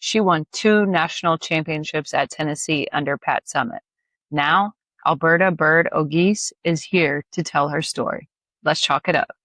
She won 2 national championships at Tennessee under Pat Summitt. Now, Alberta Bird Auguste is here to tell her story. Let's chalk it up.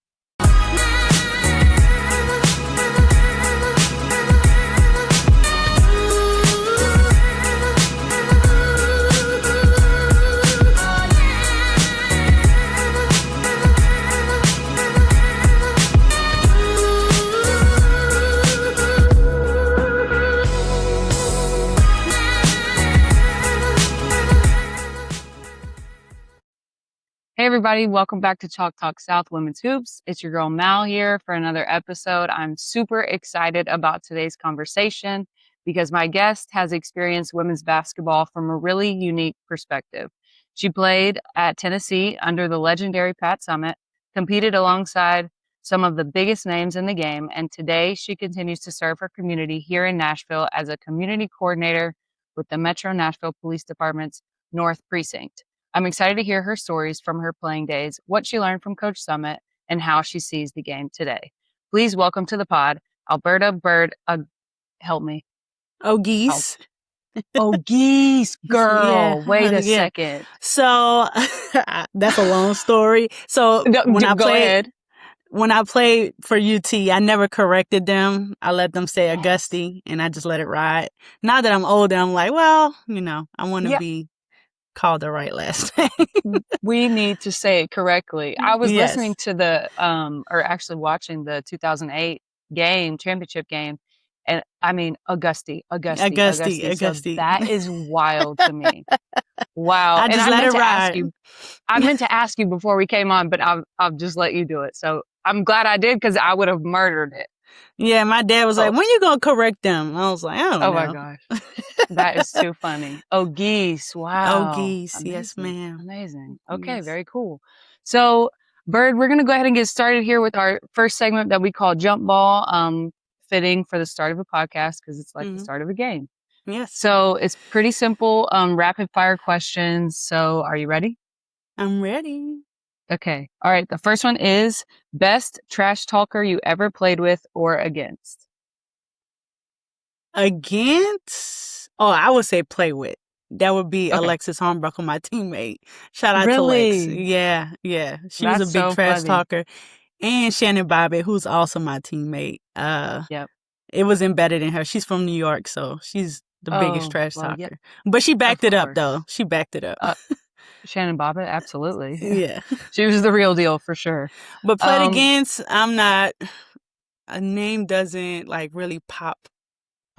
Hey everybody, welcome back to Chalk Talk South Women's Hoops. It's your girl Mal here for another episode. I'm super excited about today's conversation because my guest has experienced women's basketball from a really unique perspective. She played at Tennessee under the legendary Pat Summitt, competed alongside some of the biggest names in the game, and today she continues to serve her community here in Nashville as a community coordinator with the Metro Nashville Police Department's North Precinct. I'm excited to hear her stories from her playing days, what she learned from Coach Summitt, and how she sees the game today. Please welcome to the pod, Alberta Bird. Help me. Auguste. Auguste, girl. Yeah, Wait a yeah. second. So that's a long story. So when I played for UT, I never corrected them. I let them say Auguste, and I just let it ride. Now that I'm older, I'm like, well, I want to be called the right last name. We need to say it correctly. I was listening to or actually watching the 2008 championship game, and I mean Auguste. So that is wild to me. Wow. I just let it ride. I meant to ask you before we came on, but I'll just let you do it. So I'm glad I did because I would have murdered it. Yeah, my dad was like, when you going to correct them? I was like, I don't know. Oh, my gosh. That is too funny. Auguste, wow. Auguste, amazing. Yes, ma'am. Amazing. Okay, Yes. Very cool. So, Bird, we're going to go ahead and get started here with our first segment that we call Jump Ball, fitting for the start of a podcast because it's like the start of a game. Yes. So, it's pretty simple, rapid fire questions. So, are you ready? I'm ready. Okay. All right. The first one is best trash talker you ever played with or against? Against? Oh, I would say play with. That would be Alexis Hornbuckle, my teammate. Shout out to Lex. Yeah. She was a big trash talker. And Shannon Bobbitt, who's also my teammate. It was embedded in her. She's from New York, so she's the biggest trash talker. Yeah. But she backed it up, though. She backed it up. Shannon Bobbitt, absolutely. Yeah. She was the real deal for sure. But played against, I'm not, a name doesn't really pop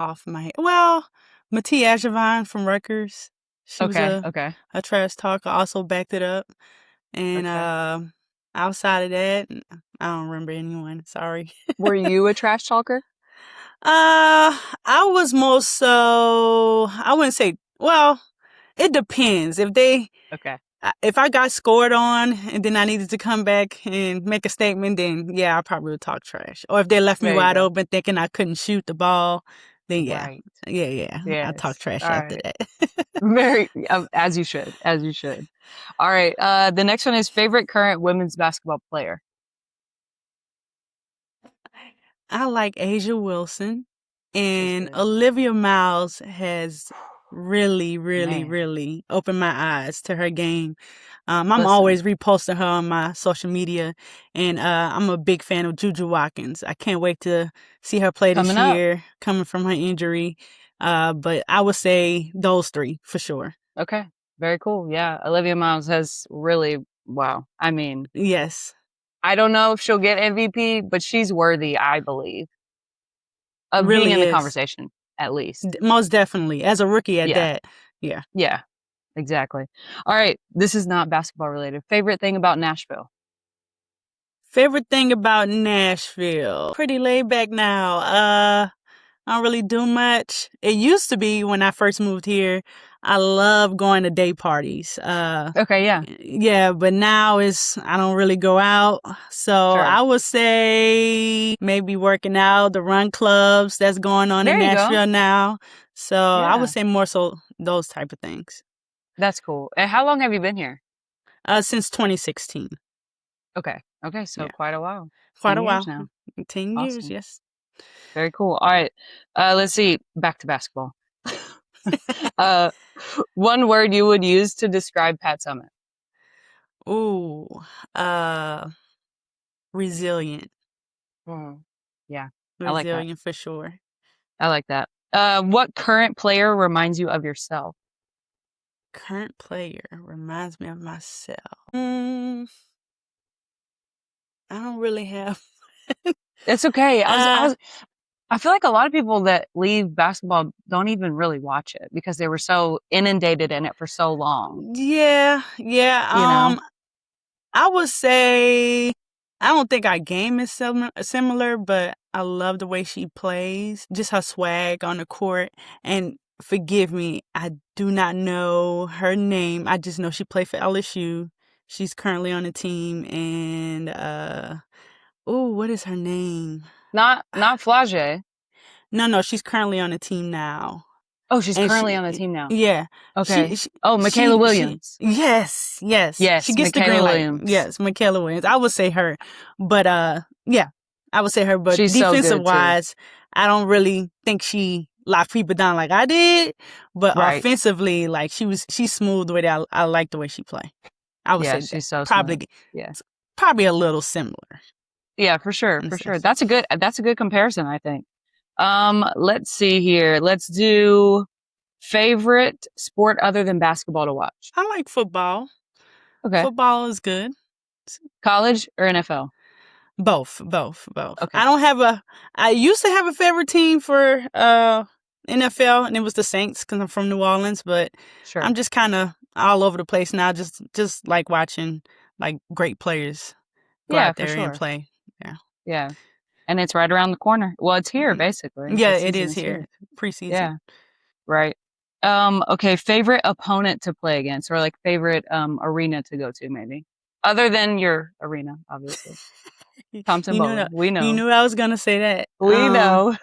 off my head. Well, Matee Ashevine from Rutgers. She was a trash talker, also backed it up. And outside of that, I don't remember anyone. Sorry. Were you a trash talker? I was most so, I wouldn't say, it depends. If I got scored on and then I needed to come back and make a statement, then I probably would talk trash. Or if they left me wide open thinking I couldn't shoot the ball, then I talk trash after that. Very, as you should. All right. The next one is favorite current women's basketball player. I like Asia Wilson, and Olivia Miles has really opened my eyes to her game. I'm always reposting her on my social media, and I'm a big fan of Juju Watkins. I can't wait to see her play this year, coming from her injury. But I would say those three for sure. Okay, very cool. Yeah, Olivia Miles has really, wow. I mean, yes. I don't know if she'll get MVP, but she's worthy, I believe, of being in the conversation. At least. Most definitely. As a rookie at that. Yeah. Yeah, exactly. All right. This is not basketball related. Favorite thing about Nashville? Favorite thing about Nashville? Pretty laid back now. I don't really do much. It used to be when I first moved here. I love going to day parties. Yeah, but now I don't really go out. So I would say maybe working out, the run clubs that's going on in Nashville now. So I would say more so those type of things. That's cool. And how long have you been here? Since 2016. Okay. So quite a while. Quite a while now. 10 years, yes. Very cool. All right. Let's see. Back to basketball. Uh, one word you would use to describe Pat Summitt. Ooh, uh, resilient. Mhm. Yeah, I like that. Resilient for sure. I like that. What current player reminds you of yourself? Current player reminds me of myself. I don't really have. It's okay. uh, I feel like a lot of people that leave basketball don't even really watch it because they were so inundated in it for so long, yeah, yeah. you know? I would say I don't think our game is similar, but I love the way she plays, just her swag on the court. And forgive me, I do not know her name. I just know she played for LSU. She's currently on the team, and oh, what is her name? Not Flage. No, she's currently on the team now. Oh, she's And currently on the team now. yeah, Okay. she, Oh, Michaela Williams. yes, she Yes, gets the Michaela green light. Williams. Yes, Michaela Williams. I would say her, but yeah, I would say her. But She's so defensive good too. wise, I don't really think she locked people down like I did. But Right. offensively, like she's smooth with it. I like the way she play. I would Yeah, say that she's so smooth. probably Yeah. probably a little similar Yeah, for sure, in a for sure. sense. That's a good comparison, I think. Let's see here. Let's do favorite sport other than basketball to watch. I like football. Okay. Football is good. College or NFL? Both. Okay. I used to have a favorite team for NFL, and it was the Saints because I'm from New Orleans, but I'm Sure. just kind of all over the place now, just like watching like great players go Yeah, out for there and sure. play. Yeah. Yeah. And it's right around the corner. Well, it's here Mhm. basically. Yeah, The it season is is here. here. Preseason. Yeah. Right. Okay, favorite opponent to play against or like favorite arena to go to maybe. Other than your arena, obviously. Thompson You knew Boling. that We you know. knew I was gonna say that. We know.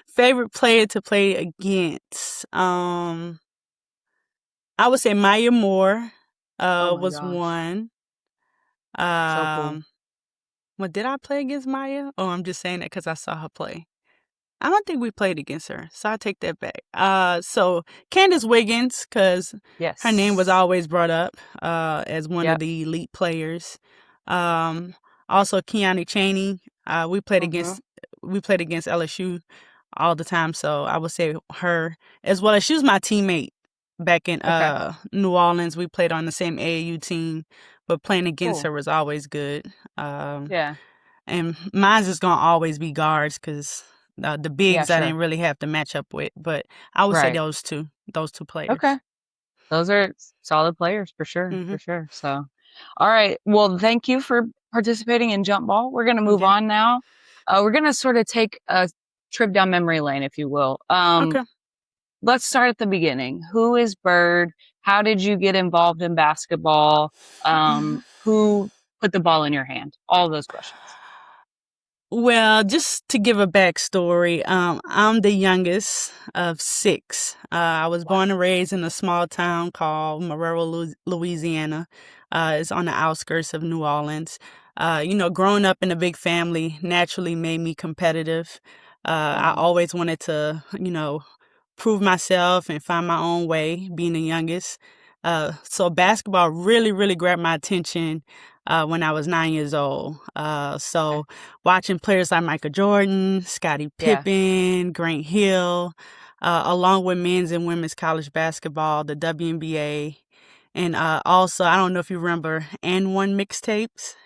Favorite player to play against. I would say Maya Moore Oh my was gosh. one. So cool. Um, what did I play against Maya? Oh, I'm just saying that because I saw her play. I don't think we played against her, so I take that back. So Candace Wiggins, because her name was Yes. always brought up as one of Yep. the elite players. Um, also Keanu Chaney. Mm-hmm. We played against LSU all the time, so I would say her as well as she was my teammate back in Okay. New Orleans. We played on the same AAU team, but playing against Cool. her was always good. Um, Yeah. and mine's just gonna always be guards because the Yeah, bigs I didn't sure. really have to match up with. But I would say Right. those two Okay. players. Those are solid players for sure, Hmm. for sure. So, all right. Well, thank you for participating in jump ball. We're going to move Okay. on now. We're going to sort of take a trip down memory lane, if you will. Okay. Let's start at the beginning. Who is Bird? How did you get involved in basketball? Who put the ball in your hand? All those questions. Well, just to give a backstory, I'm the youngest of six. I was Wow. born and raised in a small town called Marrero, Louisiana. It's on the outskirts of New Orleans. Growing up in a big family naturally made me competitive. I Hmm. always wanted to, prove myself and find my own way, being the youngest. So basketball really, really grabbed my attention when I was 9 years old. Okay. So watching players like Michael Jordan, Scottie Yeah. Pippen, Grant Hill, along with men's and women's college basketball, the WNBA, and also I don't know if you remember and one mixtapes.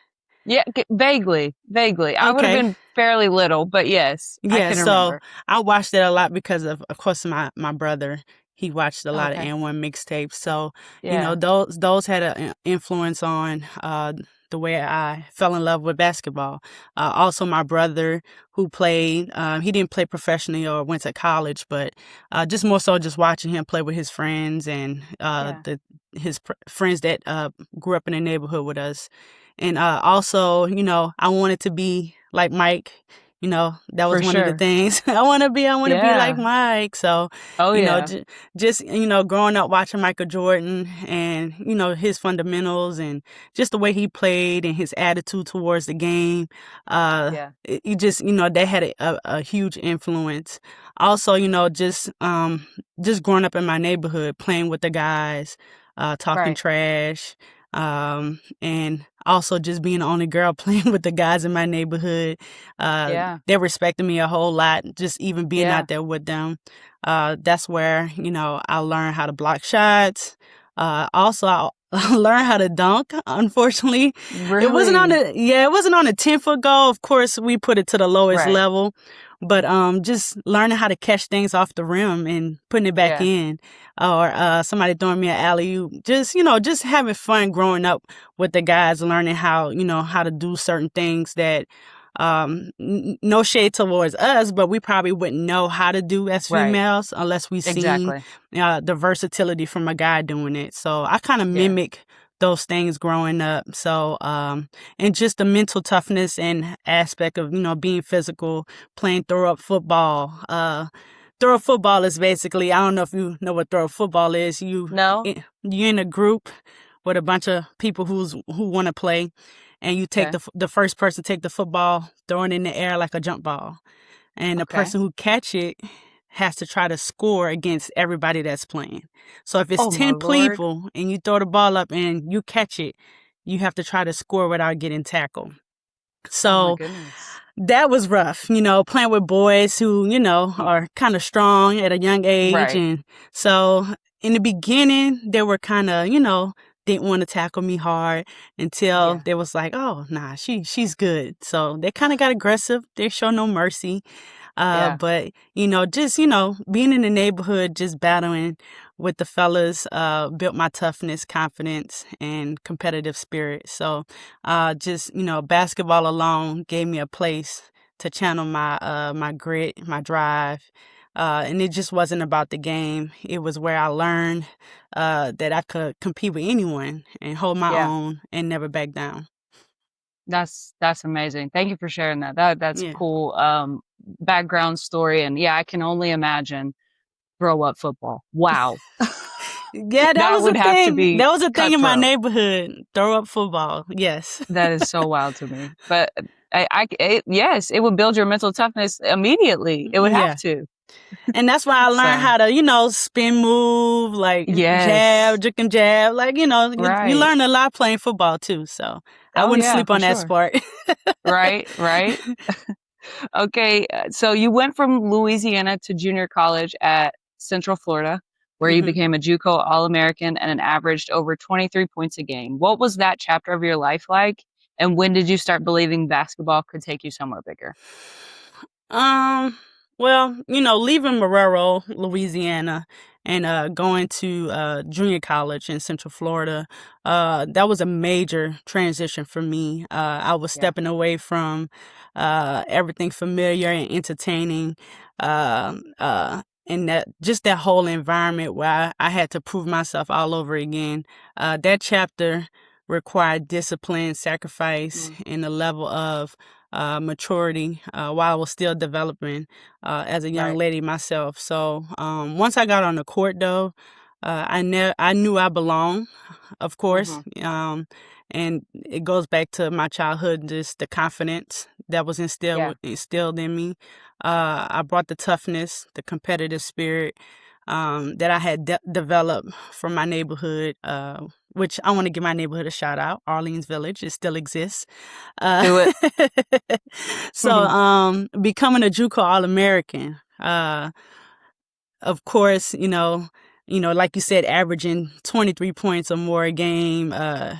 Yeah. Vaguely. Vaguely. I would have Okay. been fairly little, but yes, I Yeah, can so remember. I watched it a lot because of course, my brother. He watched a lot of Okay. N1 mixtapes, so Yeah. those had an influence on the way I fell in love with basketball. Also, my brother who played, he didn't play professionally or went to college, but just more so just watching him play with his friends and Yeah. friends that grew up in the neighborhood with us, and also I wanted to be like Mike. That was For one of the sure. things. I want to be like Yeah. Mike. So, Oh yeah. just, growing up watching Michael Jordan and, his fundamentals and just the way he played and his attitude towards the game. Yeah. It just, they had a huge influence. Also, just growing up in my neighborhood, playing with the guys, talking Right. trash, and also just being the only girl playing with the guys in my neighborhood. Yeah. They respected me a whole lot, just even being Yeah. out there with them. That's where, I learned how to block shots. Also, I learned how to dunk. Unfortunately, Really? it wasn't on a 10-foot goal. Of course, we put it to the lowest Right. level, but just learning how to catch things off the rim and putting it back Yeah. in, or somebody throwing me an alley-oop. Just having fun growing up with the guys, learning how to do certain things that no shade towards us, but we probably wouldn't know how to do as Right. females unless we seen Exactly. the versatility from a guy doing it. So I kind of Yeah. mimic those things growing up. So, and just the mental toughness and aspect of, being physical, playing throw up football. Throw up football is basically, I don't know if you know what throw up football is. No? You're in a group with a bunch of people who want to play, and you take Okay. the first person take the football, throw it in the air like a jump ball, and the Okay. person who catch it has to try to score against everybody that's playing. So if it's Oh my 10 Lord. people and you throw the ball up and you catch it, you have to try to score without getting tackled. Oh my So goodness. that was rough, playing with boys who, are kind of strong at a young age. Right. And so in the beginning, they were kind of, didn't want to tackle me hard until Yeah. they was like, oh, nah, she's good. So they kind of got aggressive. They show no mercy. Yeah. But, just, being in the neighborhood, just battling with the fellas, built my toughness, confidence, and competitive spirit. So, just, basketball alone gave me a place to channel my grit, my drive. And it just wasn't about the game. It was where I learned, that I could compete with anyone and hold my Yeah. own and never back down. That's amazing. Thank you for sharing that. That's Yeah. cool background story, and yeah, I can only imagine throw up football. Wow. Yeah, that That was a would have to thing. be That was a thing in my cutthroat. neighborhood. Throw up football. Yes. That is so wild to me. But yes, it would build your mental toughness immediately. It would have Yeah. to. And that's why I learned So, how to, spin move, like yes. jab, juke and jab. Like, you Right. learn a lot playing football too. So I Oh wouldn't yeah, sleep for on that sure. sport. Right, right. Okay, so you went from Louisiana to junior college at Central Florida, where you hmm became a JUCO All-American and averaged over 23 points a game. What was that chapter of your life like? And when did you start believing basketball could take you somewhere bigger? Um, well, leaving Marrero, Louisiana, and going to junior college in Central Florida, that was a major transition for me. I was Yeah, stepping away from everything familiar and entertaining, and that whole environment where I had to prove myself all over again. That chapter required discipline, sacrifice, mm, and a level of maturity while I was still developing as a young right. lady myself. So once I got on the court, though, I knew I belonged, of course, Hmm. and it goes back to my childhood, just the confidence that was Yeah, instilled in me. I brought the toughness, the competitive spirit that I had developed from my neighborhood. Which I want to give my neighborhood a shout out, Arlene's Village. It still exists. Uh, do it. so, becoming a JUCO All-American, of course, like you said, averaging 23 points or more a game,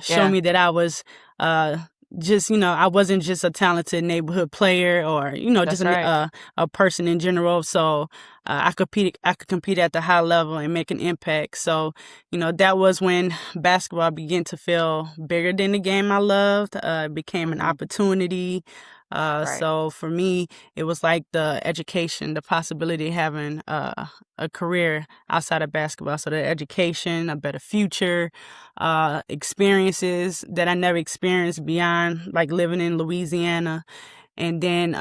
show Yeah, me that I was, uh, just, I wasn't just a talented neighborhood player or, just that's right. a person in general. So, I could compete at the high level and make an impact. So, that was when basketball began to feel bigger than the game I loved. It became an Hmm. opportunity. Right. So for me, it was like the education, the possibility of having a career outside of basketball. So the education, a better future, experiences that I never experienced beyond like living in Louisiana. And then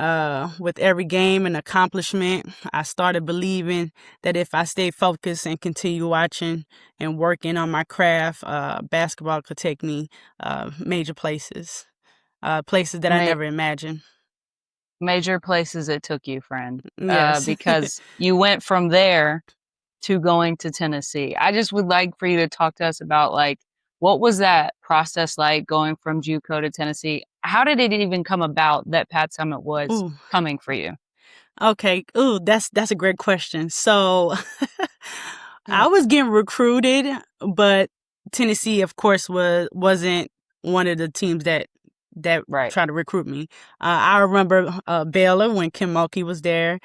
with every game and accomplishment, I started believing that if I stay focused and continue watching and working on my craft, basketball could take me major places, places that I Ma never imagined. Major places it took you, friend, Yes. because you went from there to going to Tennessee. I just would like for you to talk to us about like what was that process like going from JUCO to Tennessee? How did it even come about that Pat Summitt was Ooh. coming for you? Okay. Ooh, that's a great question. So Hmm. I was getting recruited, but Tennessee, of course, wasn't one of the teams that Right. tried to recruit me. I remember Baylor when Kim Mulkey was there.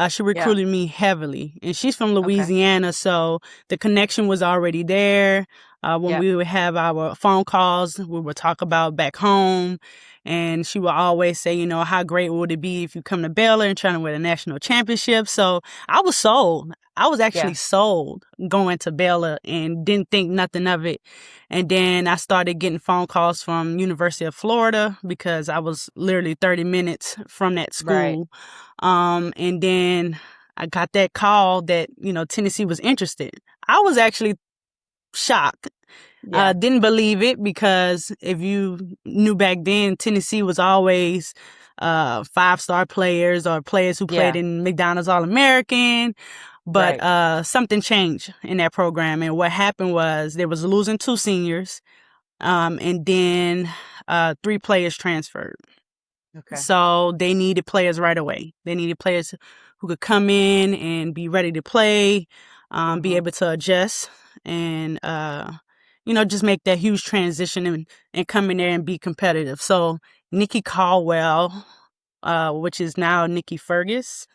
She Yeah. recruited me heavily, and she's from Okay. Louisiana, so the connection was already there. When Yep. we would have our phone calls, we would talk about back home, and she would always say, how great would it be if you come to Baylor and trying to win a national championship? So I was sold. I was actually Yeah. sold going to Baylor and didn't think nothing of it. And then I started getting phone calls from University of Florida because I was literally 30 minutes from that Right. school. And then I got that call that, Tennessee was interested. I was actually shocked. Yeah. Didn't believe it because if you knew back then, Tennessee was always 5-star players or players who played Yeah. in McDonald's All-American. But Right. something changed in that program. And what happened was they was losing 2 seniors, and then 3 players transferred. Okay. So they needed players right away. They needed players who could come in and be ready to play, be Hmm. able to adjust, and just make that huge transition and come in there and be competitive. So Nikki Caldwell, which is now Nikki Fergus,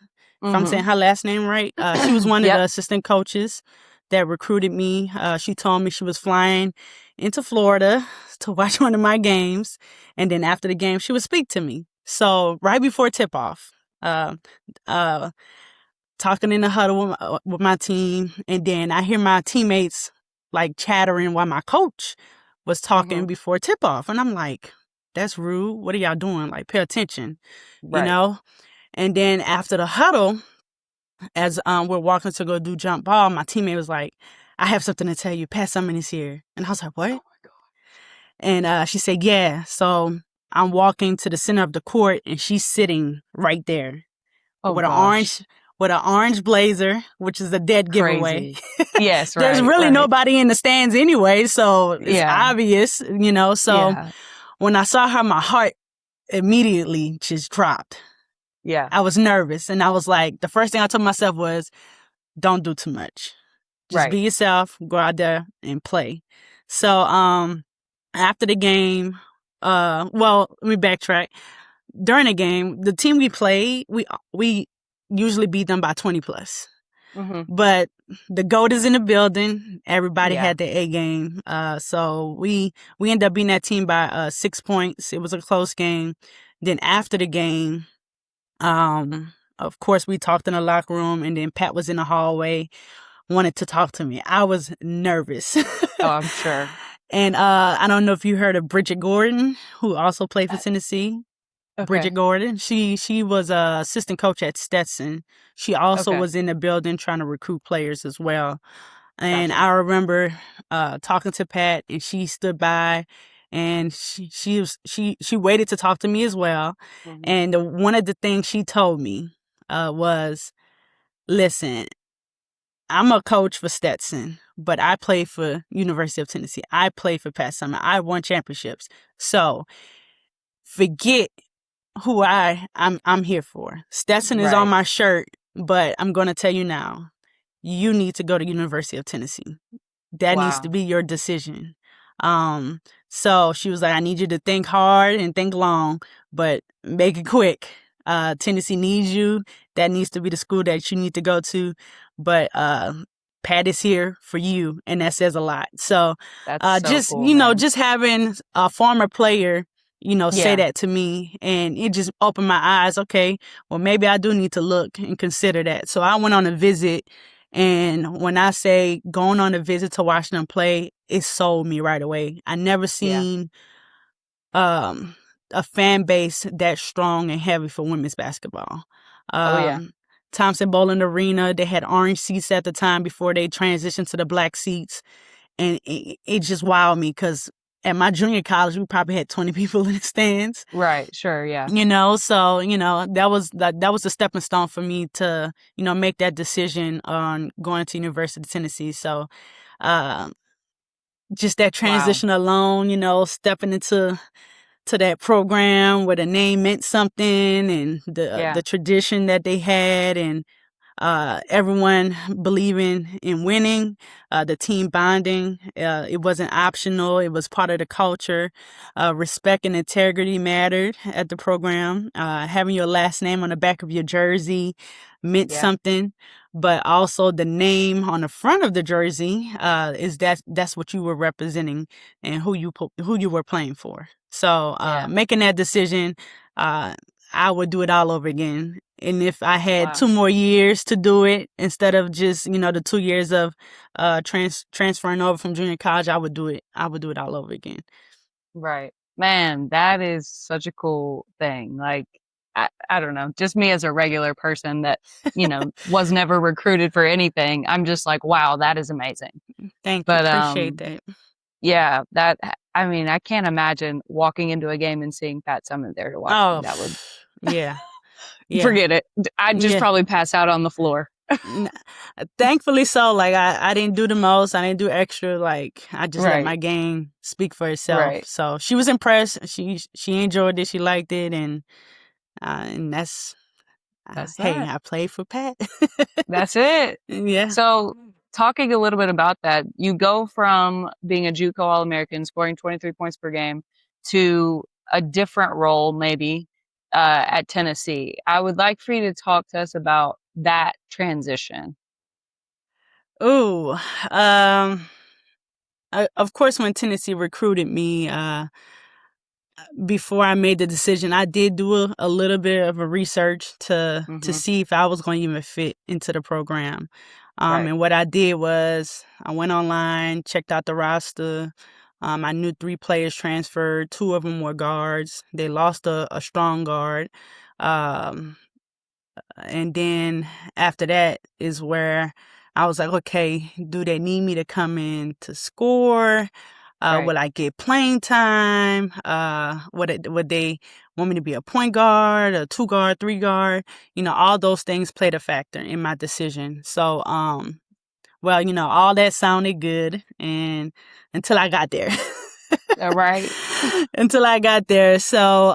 if I'm saying Hmm. her last name right, she was one of the Yep. assistant coaches that recruited me. She told me she was flying into Florida to watch one of my games, and then after the game, she would speak to me. So right before tip off, uh, uh, talking in the huddle with my team, and then I hear my teammates like chattering while my coach was Hmm. talking before tip off, and I'm like, "That's rude. What are y'all doing? Like, pay attention, you Right. know." And then after the huddle, as we're walking to go do jump ball, my teammate was like, "I have something to tell you. Pat Summitt is here." And I was like, Oh "What?" my God. And she said, "Yeah." So I'm walking to the center of the court, and she's sitting right there Oh with an gosh. orange blazer, which is a dead giveaway. Crazy. Yes. There's Right. really Right. nobody in the stands anyway, so it's Yeah. obvious. So Yeah. when I saw her, my heart immediately just dropped. Yeah. I was nervous, and I was like, the first thing I told myself was, don't do too much. Just Right. be yourself, go out there and play. So after the game, let me backtrack. During the game, the team we played, we usually beat them by 20 plus. Hmm. But the GOAT is in the building. Everybody Yeah. had their A game. So we ended up beating that team by 6 points. It was a close game. Then after the game, of course we talked in the locker room, and then Pat was in the hallway, wanted to talk to me. I was nervous. Oh, I'm sure. And I don't know if you heard of Bridget Gordon, who also played for Uh, Tennessee. Bridget Okay. Gordon. She was a assistant coach at Stetson. She also Okay. was in the building trying to recruit players as well. And Gotcha. I remember talking to Pat, and she stood by, and she waited to talk to me as well. Hmm. And one of the things she told me was, "Listen, I'm a coach for Stetson, but I play for University of Tennessee. I play for Pat Summitt. I won championships. So forget who I'm here for. Stetson is on Right. my shirt, but I'm going to tell you now, you need to go to University of Tennessee. That needs to Wow. be your decision." Um, so she was like, "I need you to think hard and think long, but make it quick. Tennessee needs you. That needs to be the school that you need to go to. But Pat is here for you, and that says a lot." So That's so just cool, man. just having a former player, say Yeah. that to me, and it just opened my eyes. Okay, well maybe I do need to look and consider that. So I went on a visit, and when I say going on a visit to watch them play, it sold me right away. I never Yeah. seen um a fan base that strong and heavy for women's basketball. Oh yeah. Thompson Bowling Arena, they had orange seats at the time before they transitioned to the black seats. And it just wowed me because at my junior college, we probably had 20 people in the stands. Right. Sure. Yeah. So that was a stepping stone for me to make that decision on going to University of Tennessee. So uh, just that Wow. transition alone, stepping into that program where the name meant something, and Yeah. the tradition that they had, and everyone believing in winning, the team bonding. It wasn't optional. It was part of the culture. Respect and integrity mattered at the program. Having your last name on the back of your jersey meant Yeah. something, but also the name on the front of the jersey that's what you were representing and who you were playing for. So Yeah. making that decision, I would do it all over again. And if I had Wow. 2 more years to do it instead of just the 2 years of transferring over from junior college, I would do it. I would do it all over again. Right. Man, that is such a cool thing. Like, I don't know, just me as a regular person that, was never recruited for anything. I'm just like, wow, that is amazing. Thank you. But, Appreciate that. yeah, I mean, I can't imagine walking into a game and seeing Pat Summitt there to watch me. Oh, That would yeah, yeah, forget it. I'd just yeah. probably pass out on the floor. N- Thankfully, so like I didn't do the most. I didn't do extra. Like I just let Right. my game speak for itself. Right. So she was impressed. She enjoyed it. She liked it, and that's That's hey, that. I played for Pat. That's it. Yeah. So, talking a little bit about that, you go from being a JUCO All-American, scoring 23 points per game, to a different role, maybe, at Tennessee. I would like for you to talk to us about that transition. Ooh. Um. Of course, when Tennessee recruited me, before I made the decision, I did do a little bit of a research to Hmm. see if I was going to even fit into the program. Right. And what I did was I went online, checked out the roster. I knew 3 players transferred. 2 of them were guards. They lost a strong guard. Um, and then after that is where I was like, okay, do they need me to come in to score? Right. Would I get playing time? Would they want me to be a point guard, a 2 guard, 3 guard? All those things played a factor in my decision. So, well, all that sounded good, and until I got there. Right. Until I got there. So,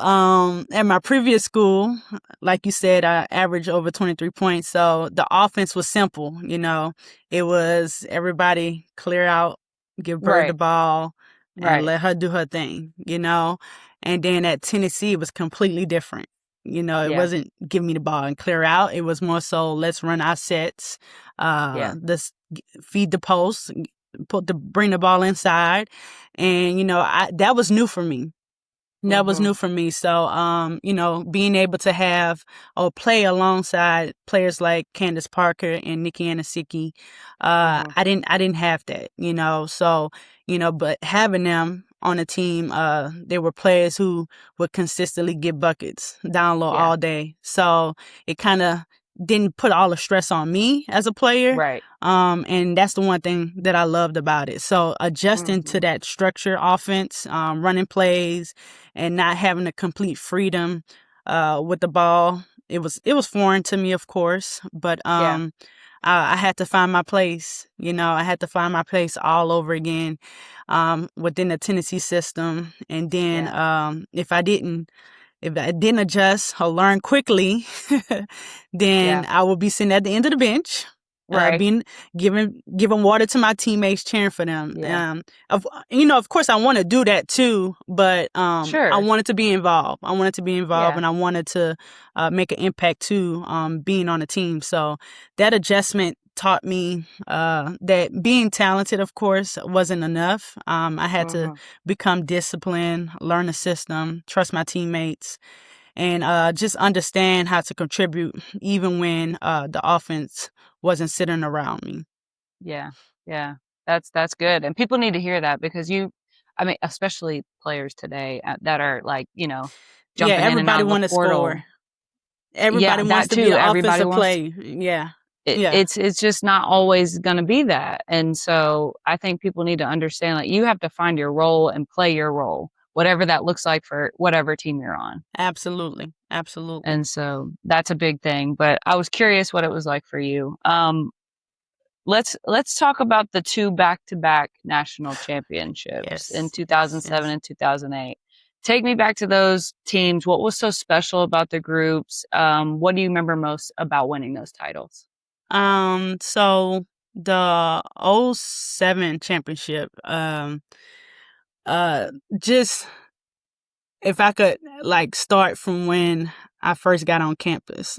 at my previous school, like you said, I averaged over 23 points. So the offense was simple. It was everybody clear out, give Bird the Right. ball, and Right. let her do her thing. And then at Tennessee, it was completely different. It Yeah. wasn't give me the ball and clear out. It was more so let's run our sets, Yeah. let's feed the post, bring the ball inside, and that was new for me. That was Hmm. new for me. So, being able to have or play alongside players like Candace Parker and Nikki Anasicki, Hmm. I didn't have that, So, but having them on a team, they were players who would consistently get buckets down low Yeah. all day. So it kind of didn't put all the stress on me as a player. Right. And that's the one thing that I loved about it. So adjusting to Hmm. that structure offense, running plays, and not having the complete freedom with the ball. It was foreign to me, of course, but Yeah. I had to find my place. I had to find my place all over again within the Tennessee system. And then Yeah. if I didn't adjust or learn quickly, then Yeah. I would be sitting at the end of the bench, Right. being giving water to my teammates, cheering for them. Yeah. Of course, I want to do that too, but I Sure. wanted to be involved. I wanted to be involved, Yeah. and I wanted to make an impact too, being on a team. So that adjustment taught me that being talented, of course, wasn't enough. I had to Hmm. become disciplined, learn the system, trust my teammates, and just understand how to contribute even when the offense wasn't sitting around me. Yeah. Yeah. That's good. And people need to hear that because I mean, especially players today that are like, Yeah, jumping in and out everybody of the want to portal. score. Everybody Yeah, wants that to be too. an Everybody offensive wants play. Yeah. it, Yeah. it's just not always going to be that. And so I think people need to understand that you have to find your role and play your role, whatever that looks like for whatever team you're on. Absolutely. Absolutely. And so that's a big thing. But I was curious what it was like for you. Let's talk about the two back-to-back national championships in Yes. Yes. 2007 Yes. and 2008. Take me back to those teams. What was so special about the groups? What do you remember most about winning those titles? So the '07 championship, uh, just if I could like start from when I first got on campus.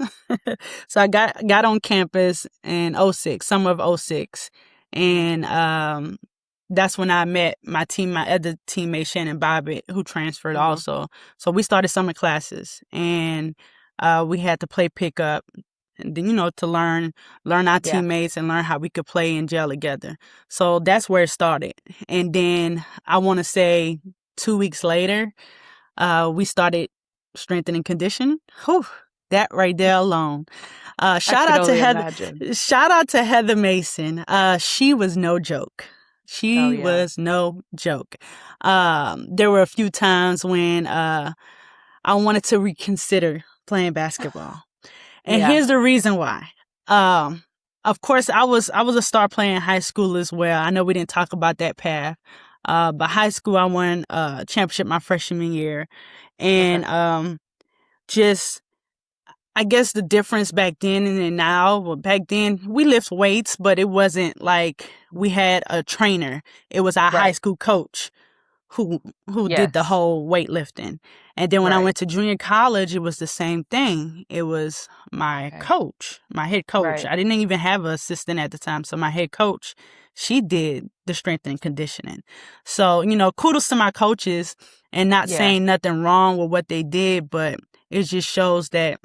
So I got on campus in '06, summer of '06. Mhm. And that's when I met my other teammate Shannon Bobbitt, who transferred Mhm. also. So we started summer classes, and we had to play pickup, and then to learn our Yeah. teammates and learn how we could play and gel together. So that's where it started. And then I want to say 2 weeks later, we started strength and conditioning. Whew, that right there alone. I could only imagine. Shout out to Heather Mason. She was no joke. Oh She yeah. was no joke. There were a few times when I wanted to reconsider playing basketball. And Yeah. here's the reason why. Um, of course, I was a star player in high school as well. I know we didn't talk about that path. But high school, I won a championship my freshman year, Okay. and just I guess the difference back then and now. Well, back then we lift weights, but it wasn't like we had a trainer. It was our high Right. school coach who did the Yes. whole weightlifting. And then when I Right. went to junior college, it was the same thing. It was my Okay. coach, my head coach. Right. I didn't even have an assistant at the time, so my head coach, she did the strength and conditioning. So, kudos to my coaches, and not Yeah. saying nothing wrong with what they did, but it just shows that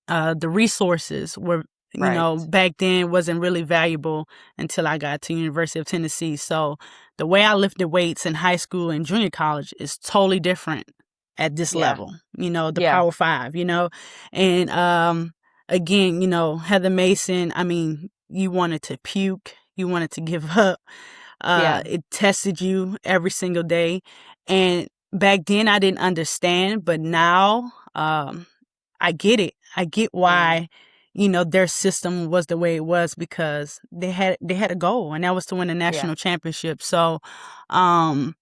the resources were, Right. back then wasn't really valuable until I got to University of Tennessee. So the way I lifted weights in high school and junior college is totally different at this Yeah. level, the Yeah. Power Five, and again, Heather Mason, I mean, you wanted to puke, you wanted to give up. Yeah. It tested you every single day. And back then I didn't understand, but now, I get it. I get Mm. why, their system was the way it was, because they had a goal, and that was to win a Yeah. national championship. So, um,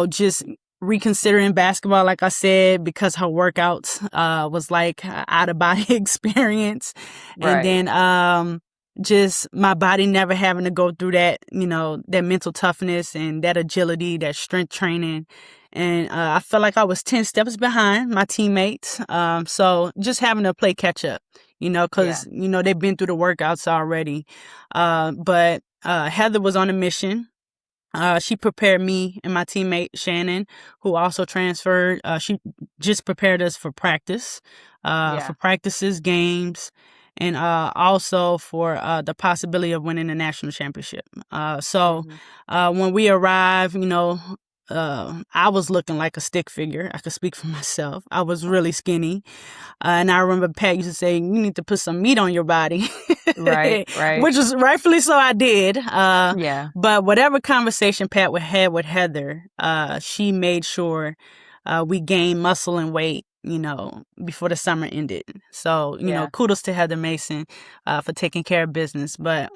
just reconsidering basketball, like I said, because her workouts was like out of body experience. And Right. then just my body never having to go through that, that mental toughness and that agility, that strength training. And I felt like I was 10 steps behind my teammates. So just having to play catch up, Yeah. because, they've been through the workouts already. But Heather was on a mission. She prepared me and my teammate Shannon, who also transferred. She just prepared us for Yeah. practices, games, and also for the possibility of winning the national championship. So Mhm. when we arrived, I was looking like a stick figure. I could speak for myself. I was really skinny. And I remember Pat used to say, "You need to put some meat on your body," Right. Right. which was rightfully so. I did. Yeah. But whatever conversation Pat would have with Heather, she made sure we gained muscle and weight, before the summer ended. So, Yeah. kudos to Heather Mason for taking care of business. But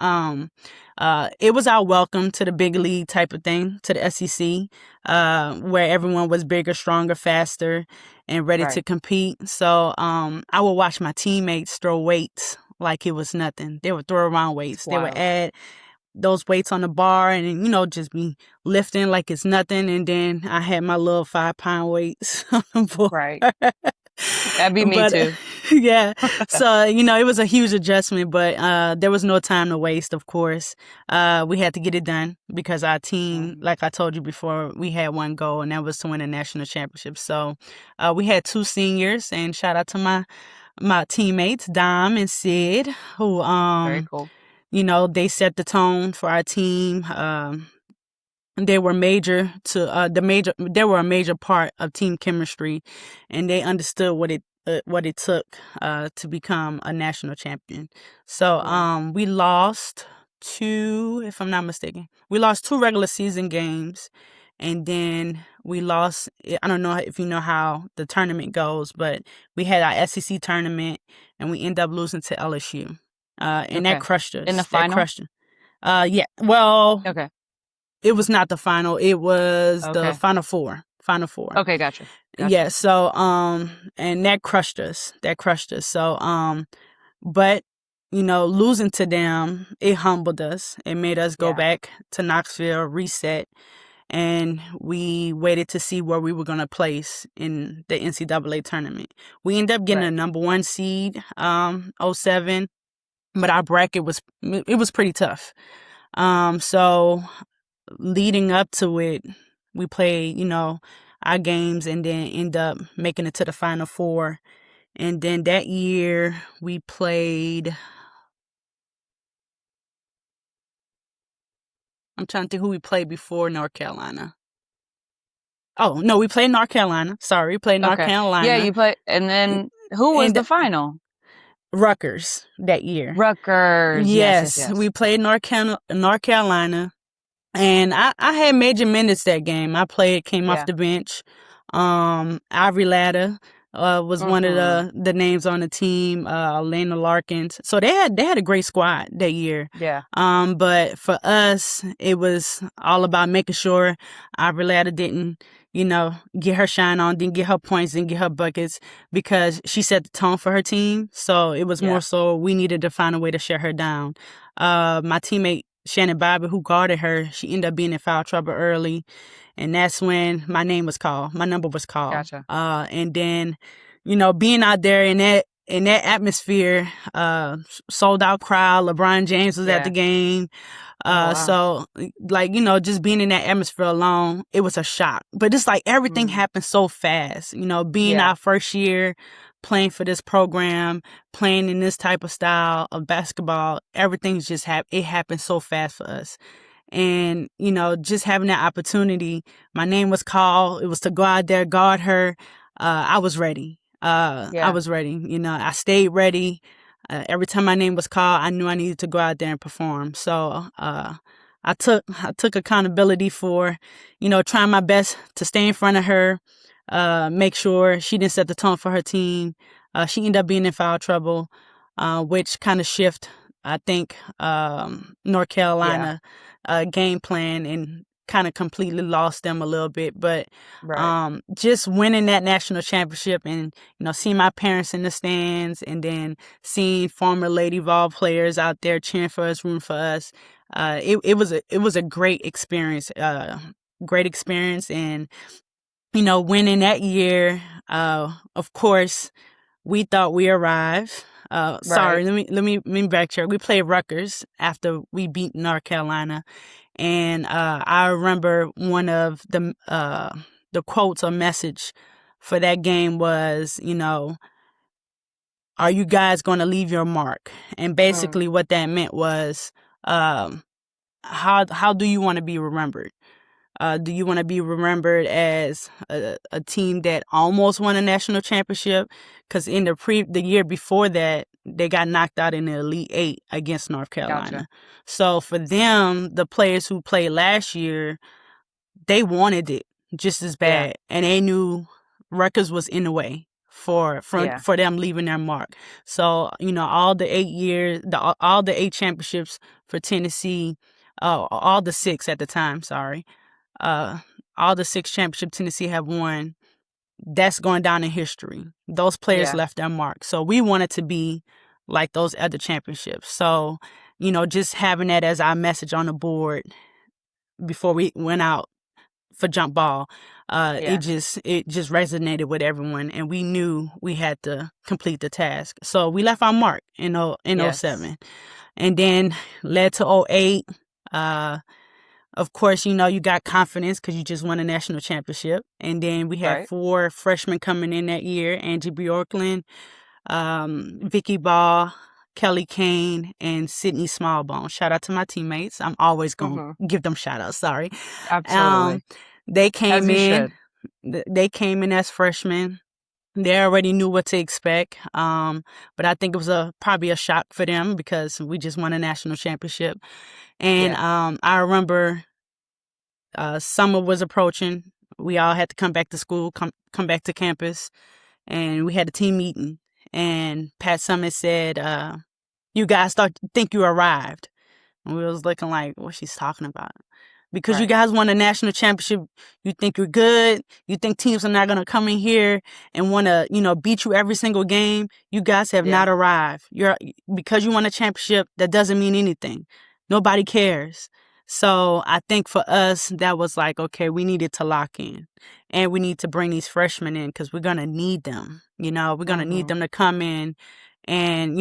it was our welcome to the big league type of thing, to the SEC, where everyone was bigger, stronger, faster, and ready to Right. compete. So I would watch my teammates throw weights like it was nothing. They would throw around It's weights. They would wild. add those weights on the bar and, just be lifting like it's nothing. And then I had my little 5-pound weights on the Right. board. That'd be me But too. yeah, so, it was a huge adjustment, but there was no time to waste, of course. We had to get it done because our team, Mhm. like I told you before, we had one goal, and that was to win a national championship. So we had 2 seniors, and shout out to my teammates, Dom and Sid, who Very cool. they set the tone for our team. they were major to they were a major part of team chemistry, and they understood what it took to become a national champion. So Yeah. we lost two, if I'm not mistaken, we lost two regular season games, and then we lost. I don't know if you know how the tournament goes, but we had our SEC tournament, and we ended up losing to LSU, and that Okay. crushed In the us. That final? crushed us. Yeah. Well, Okay. it was not the final. It was the Okay. final four. Final four. Okay, gotcha. Yeah. Gotcha. So and that crushed us. That crushed us. So but losing to them, it humbled us. It made us go Yeah. back to Knoxville, reset, and we waited to see where we were gonna place in the NCAA tournament. We ended up getting a Right. number 1 seed, '07, but our bracket was pretty tough. So leading up to it, we played, our games and then end up making it to the Final Four. And then that year we played, I'm trying to think who we played before North Carolina. Oh, no, we played North Carolina. Sorry, we played North Okay. Yeah, Carolina you play, and then who was and the final? Rutgers that year. Rutgers. Yes, yes, Yes, yes. we played North Carolina. And I had major minutes that game. I played, came off Yeah. the bench. Ivory Latta was one of Mm-hmm. the names on the team. Elena Larkins. So they had a great squad that year. Yeah. But for us, it was all about making sure Ivory Latta didn't, get her shine on, didn't get her points, didn't get her buckets because she set the tone for her team. So it was more Yeah. so we needed to find a way to shut her down. My teammate Shannon Bobby, who guarded her, she ended up being in foul trouble early. And that's when my name was called. My number was called. Gotcha. And then, being out there in that atmosphere, sold out crowd. LeBron James was at the Yeah. game. Oh, wow. So like, just being in that atmosphere alone, it was a shock. But it's like everything Mm. happened so fast, being Yeah. our first year playing for this program, playing in this type of style of basketball, everything's just it happened so fast for us. And, just having that opportunity, my name was called. It was to go out there, guard her. I was ready. I Yeah. was ready. I stayed ready. Every time my name was called, I knew I needed to go out there and perform. So I took accountability for, trying my best to stay in front of her, make sure she didn't set the tone for her team. She ended up being in foul trouble, which kind of shift, I think, North Yeah. Carolina game plan and kind of completely lost them a little bit. But Right. just winning that national championship and, seeing my parents in the stands and then seeing former Lady Vol players out there cheering for us, rooting for us, it was a great experience. Great experience. And, winning that year, of course, we thought we arrived. Right. Sorry, let me backtrack. We played Rutgers after we beat North Carolina, and I remember one of the quotes or message for that game was, are you guys going to leave your mark? And Mm. basically, what that meant was, um, how do you want to be remembered? Do you want to be remembered as a team that almost won a national championship? Because in the year before that, they got knocked out in the Elite Eight against North Gotcha. Carolina. So for them, the players who played last year, they wanted it just as Yeah. bad, and they knew Rutgers was in the way Yeah. for them leaving their mark. So all the 8 years, all the 8 championships for Tennessee, all the 6 at the time. Sorry, uh, all the 6 championships Tennessee have won, that's going down in history. Those players Yeah. left their mark. So we wanted to be like those other championships. So, just having that as our message on the board before we went out for jump ball, Yeah. it just resonated with everyone, and we knew we had to complete the task. So we left our mark in Yes. '07, and then led to '08. Of course, you got confidence because you just won a national championship. And then we had Right. 4 freshmen coming in that year: Angie Bjorklund, Vicky Ball, Kelly Kane, and Sydney Smallbone. Shout out to my teammates. I'm always going Mm-hmm. to give them shout outs. Sorry. Absolutely. They As came you in. should. They came in as freshmen. They already knew what to expect. But I think it was probably a shock for them because we just won a national championship. And Yeah. I remember summer was approaching. We all had to come back to school, come back to campus, and we had a team meeting. And Pat Summitt said, "You guys think you arrived." And we was looking like, what she's talking about. Because you Right. guys won a national championship, you think you're good. You think teams are not going to come in here and want to, beat you every single game. You guys have Yeah. not arrived. Because you won a championship, that doesn't mean anything. Nobody cares. So I think for us, that was like, okay, we needed to lock in. And we need to bring these freshmen in because we're going to need them. We're going to need Mm-hmm. them to come in and,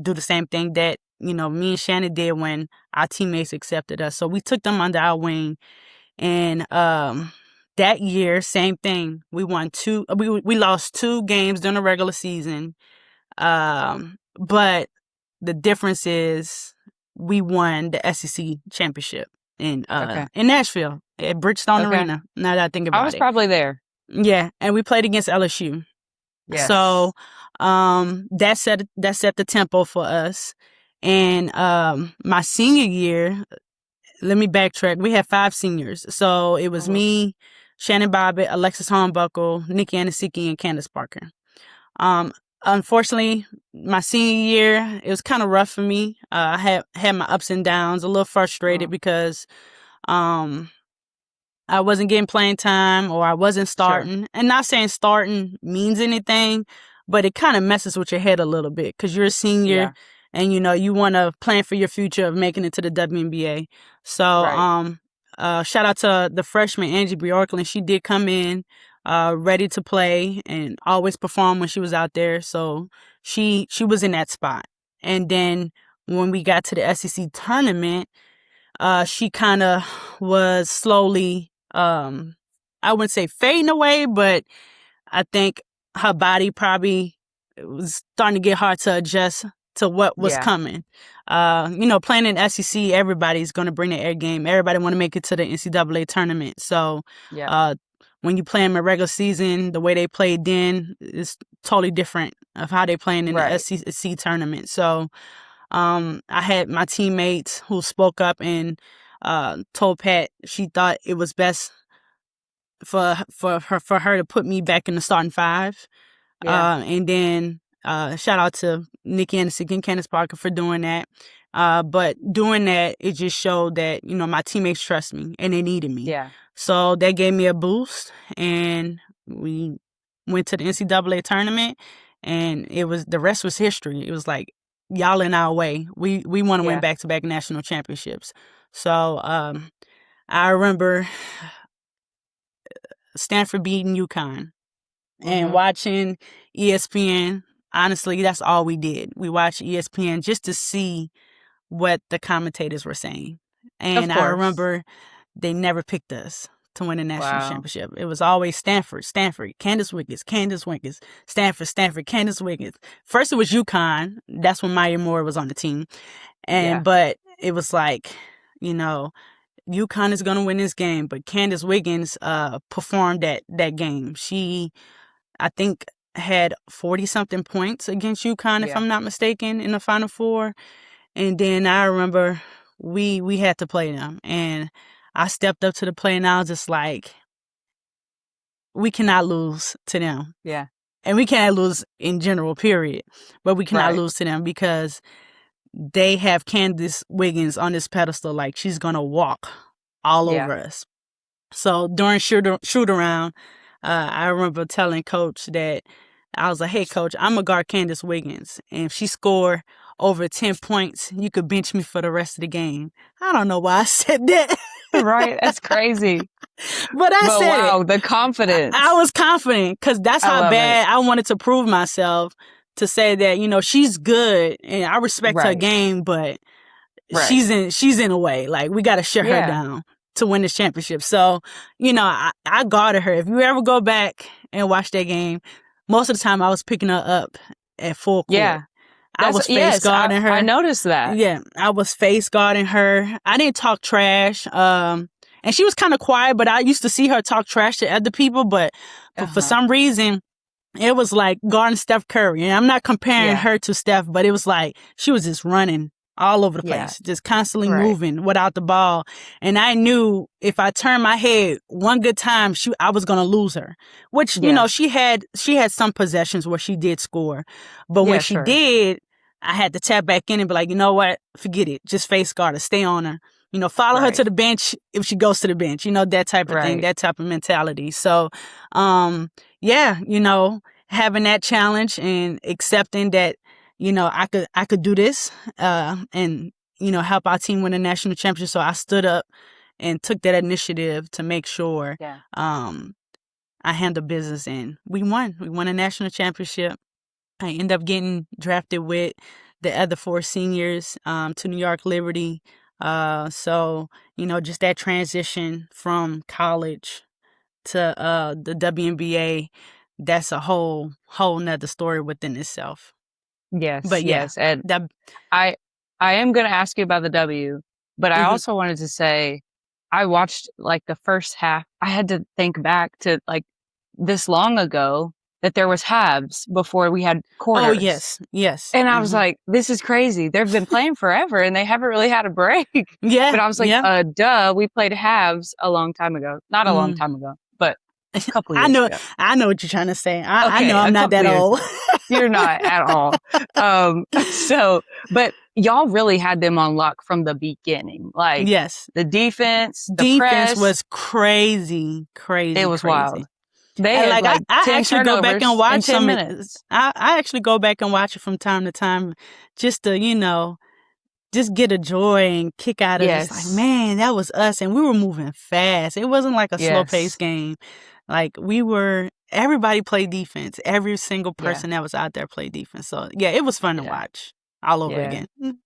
do the same thing that me and Shannon did when our teammates accepted us. So we took them under our wing. And that year, same thing. We won we lost 2 games during the regular season. But the difference is we won the SEC championship in Okay. Nashville at Bridgestone Okay. Arena. Now that I think I about was it. probably there. Yeah, and we played against LSU. Yes. So that set the tempo for us. And my senior year, let me backtrack. We had 5 seniors. So it was Mm-hmm. me, Shannon Bobbitt, Alexis Hornbuckle, Nikki Anasiki, and Candace Parker. Unfortunately, my senior year, it was kind of rough for me. I had my ups and downs, a little frustrated because I wasn't getting playing time or I wasn't Sure. starting. And not saying starting means anything, but it kind of messes with your head a little bit because you're a senior Yeah. and you want to plan for your future of making it to the WNBA. So Right. shout out to the freshman Angie Bjorklund. She did come in ready to play and always perform when she was out there. So she was in that spot. And then when we got to the SEC tournament, she kind of was slowly, I wouldn't say fading away, but I think her body probably was starting to get hard to adjust to what was Yeah. coming. Playing in SEC, everybody's going to bring their air game. Everybody want to make it to the NCAA tournament. So, Yeah. when you play them in regular season, the way they played then is totally different of how they playing in the Right. SEC tournament. So, I had my teammates who spoke up and told Pat she thought it was best for her to put me back in the starting 5. Yeah. And then shout out to Nikki Anderson and Candace Parker for doing that. But doing that, it just showed that, my teammates trust me and they needed me. Yeah. So that gave me a boost and we went to the NCAA tournament and the rest was history. It was like, y'all in our way. We want to win Yeah. back-to-back national championships. So I remember Stanford beating UConn and Mm-hmm. watching ESPN. Honestly, that's all we did. We watched ESPN just to see what the commentators were saying. Of And I course. remember they never picked us to win a national Wow. championship. It was always Stanford, Candace Wiggins, Stanford, Candace Wiggins. First it was UConn. That's when Maya Moore was on the team. Yeah. But it was like, UConn is going to win this game. But Candace Wiggins performed that game. She, I think, had 40-something points against UConn, if Yeah. I'm not mistaken, in the Final Four. And then I remember we had to play them. And I stepped up to the plate and I was just like, we cannot lose to them. Yeah. And we cannot lose in general, period. But we cannot Right. lose to them because they have Candace Wiggins on this pedestal like she's going to walk all Yeah. over us. So during shoot around, I remember telling Coach that I was like, hey, Coach, I'm going to guard Candace Wiggins. And if she score over 10 points, you could bench me for the rest of the game. I don't know why I said that. Right. That's crazy. But I But said wow, it. the confidence. I was confident because that's I how love bad it. I wanted to prove myself to say that, she's good and I respect her Right. game, but Right. she's in a way. Like, we got to shut her Yeah. down to win this championship. So, I guarded her. If you ever go back and watch that game, most of the time I was picking her up at full court. Yeah. I was face Yes, guarding I her. noticed that. Yeah, I was face guarding her. I didn't talk trash. And she was kind of quiet, but I used to see her talk trash to other people. But for Uh-huh. some reason, it was like guarding Steph Curry. And I'm not comparing Yeah. her to Steph, but it was like she was just running all over the Yeah. place, just constantly Right. moving without the ball. And I knew if I turned my head one good time, I was gonna lose her. Which, Yeah. she had some possessions where she did score. But when Yeah, she sure. did, I had to tap back in and be like, you know what? Forget it. Just face guard her. Stay on her. Follow her Right. to the bench if she goes to the bench. That type of thing, Right. that type of mentality. So, yeah, having that challenge and accepting that, I could do this, and, help our team win a national championship. So I stood up and took that initiative to make sure, Yeah. I handled business, and we won. We won a national championship. I ended up getting drafted with the other 4 seniors, to New York Liberty. So, just that transition from college to the WNBA, that's a whole nother story within itself. Yes, But yeah, yes. And that I I am going to ask you about the W, but I mhm. also wanted to say I watched like the first half. I had to think back to like this long ago that there was halves before we had Oh quarters. yes, yes, And I was like, this is crazy. They've been playing forever and they haven't really had a break. yeah, But I was like, yeah. duh, we played halves a long time ago. Not a long Mm. time ago, but a couple I years know, ago. what you're trying to say. I know Okay, I'm a not couple that years old. ago. You're not at all. So, but y'all really had them on lock from the beginning. Like Yes, the defense, the defense press, was crazy, it crazy, was wild. crazy. They And had like I, like I 10 actually go back and turnovers in watch 10 some. minutes. I actually go back and watch it from time to time, just to just get a joy and kick out of just like, Yes. man, that was us, and we were moving fast. It wasn't like a slow paced Yes. game. Like everybody played defense. Every single Yeah. person that was out there played defense. So yeah, it was fun to Yeah. watch all over Yeah. again.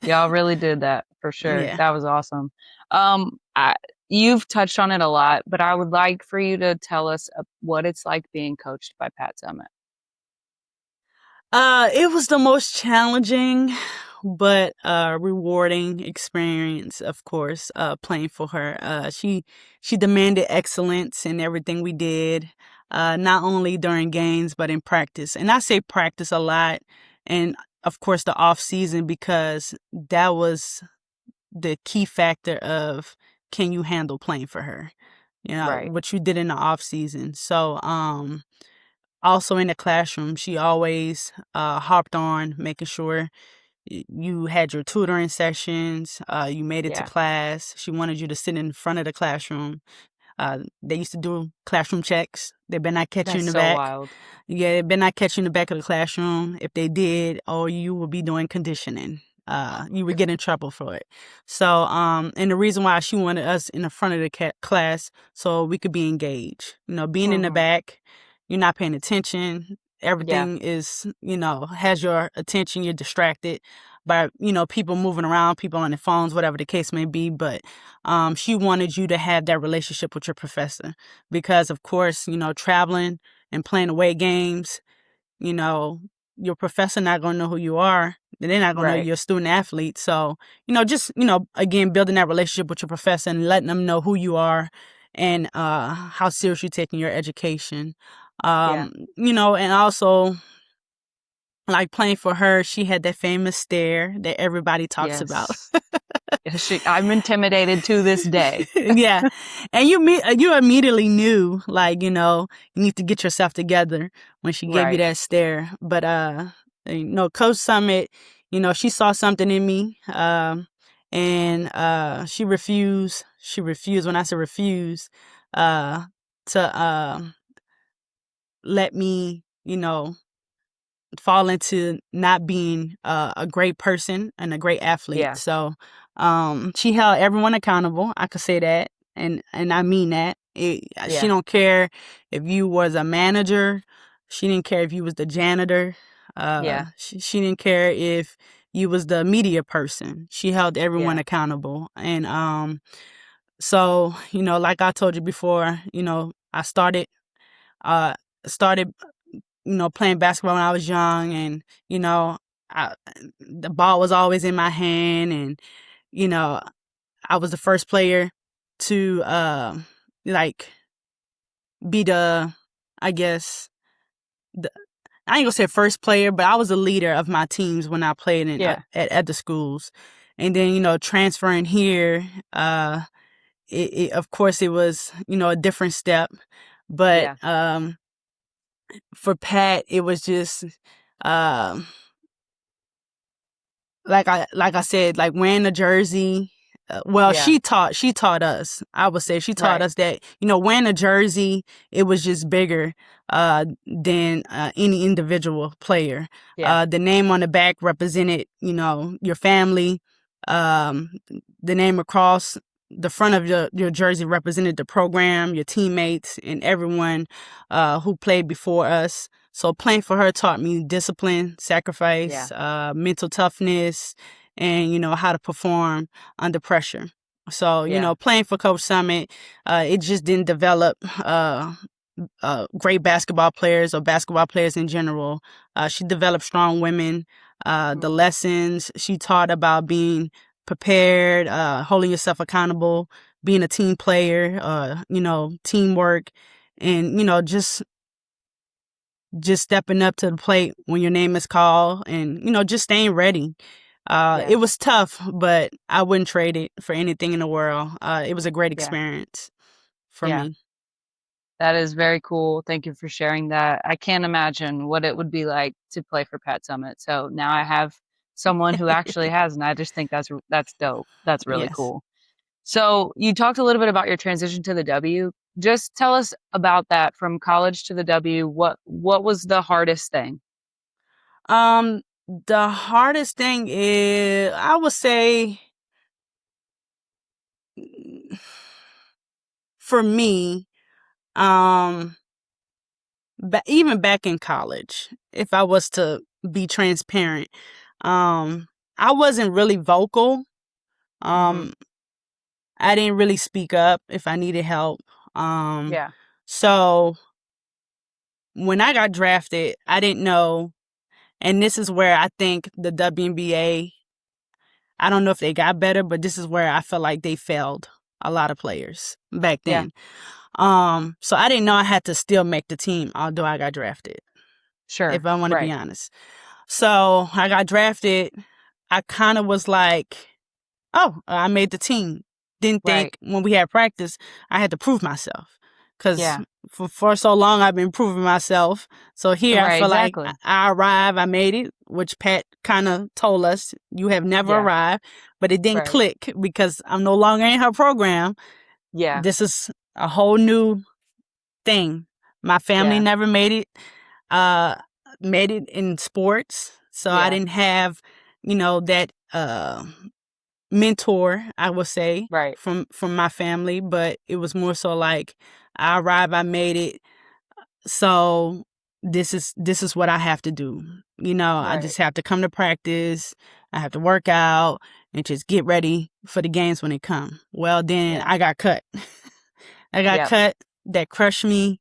Y'all really did that for sure. Yeah. That was awesome. Um, I, you've touched on it a lot, but I would like for you to tell us what it's like being coached by Pat Summitt. It was the most challenging but rewarding experience, of course, playing for her. She demanded excellence in everything we did, not only during games but in practice. And I say practice a lot, and of course the off season, because that was the key factor of, can you handle playing for her? Right. What you did in the off season. So also in the classroom, she always harped on making sure you had your tutoring sessions, you made it to Yeah. class. She wanted you to sit in front of the classroom. They used to do classroom checks. They better not catch you in That's the so back. wild. Yeah, they better not catch you in the back of the classroom. If they did, oh, you would be doing conditioning. You would get in trouble for it. So, and the reason why she wanted us in the front of the class so we could be engaged. Being in the Hmm. back, you're not paying attention. Yeah. Everything is, has your attention. You're distracted by, people moving around, people on their phones, whatever the case may be. But she wanted you to have that relationship with your professor because, of course, traveling and playing away games, you know, your professor not going to know who you are. They're not going to know Right. you're a student athlete. So, just, again, building that relationship with your professor and letting them know who you are and how serious you're taking your education. Yeah. And also, like playing for her, she had that famous stare that everybody talks about. Yes. I'm intimidated to this day. Yeah. And you immediately knew, like, you need to get yourself together when she gave you Right. that stare. But Coach Summitt, she saw something in me. And she refused. She refused, when I say refuse, to let me, fall into not being a great person and a great athlete. Yeah. So she held everyone accountable. I could say that, and I mean that. She Yeah. don't care if you was a manager. She didn't care if you was the janitor. Yeah. She didn't care if you was the media person. She held everyone Yeah. accountable. And so, like I told you before, I uh started playing basketball when I was young, and the ball was always in my hand, and you know, I was the first player to like be the, I guess, the, I ain't gonna say first player, but I was a leader of my teams when I played Yeah. at the schools. And then, transferring here, of course it was, a different step. But Yeah. for Pat, it was just, um, like I said, like wearing the jersey. Well, Yeah. she taught us. I would say she taught Right. us that wearing a jersey, it was just bigger than any individual player. Yeah. The name on the back represented your family. Um, the name across the front of your jersey represented the program, your teammates, and everyone who played before us. So playing for her taught me discipline, Yeah. sacrifice, mental toughness, and how to perform under pressure. So Yeah. playing for Coach Summitt, it just didn't develop great basketball players or basketball players in general. She developed strong women. The Mhm. lessons she taught about being prepared, holding yourself accountable, being a team player, teamwork, and just stepping up to the plate when your name is called, and just staying ready. Yeah. It was tough, but I wouldn't trade it for anything in the world. It was a great Yeah. experience for Yeah. me. That is very cool. Thank you for sharing that. I can't imagine what it would be like to play for Pat Summitt. So now I have someone who actually has, and I just think that's dope. That's really Yes. cool. So you talked a little bit about your transition to the W. Just tell us about that from college to the W. What was the hardest thing? Um, the hardest thing is, I would say, for me, um, even back in college, if I was to be transparent, um, I wasn't really vocal. Mhm. Um, I didn't really speak up if I needed help. Um, Yeah. so when I got drafted, I didn't know, and this is where I think the WNBA, I don't know if they got better, but this is where I felt like they failed a lot of players back Yeah. then. So I didn't know I had to still make the team, although I got drafted, if Sure. I want to be Right. honest. So I got drafted. I kind of was like, oh, I made the team. Didn't Right. think when we had practice, I had to prove myself. Because Yeah. for so long, I've been proving myself. So here, I Right. feel like Exactly. I arrived, I made it, which Pat kind of told us, you have never Yeah. arrived. But it didn't Right. click because I'm no longer in her program. Yeah. This is a whole new thing. My family Yeah. never uh, made it in sports. So I Yeah. didn't have, that mentor, I would say, Right. from my family, but it was more so like I arrived, I made it. So this is what I have to do. I Right. just have to come to practice. I have to work out and just get ready for the games when they come. Well, then Yeah. I got cut. I got Yep. cut. That crushed me.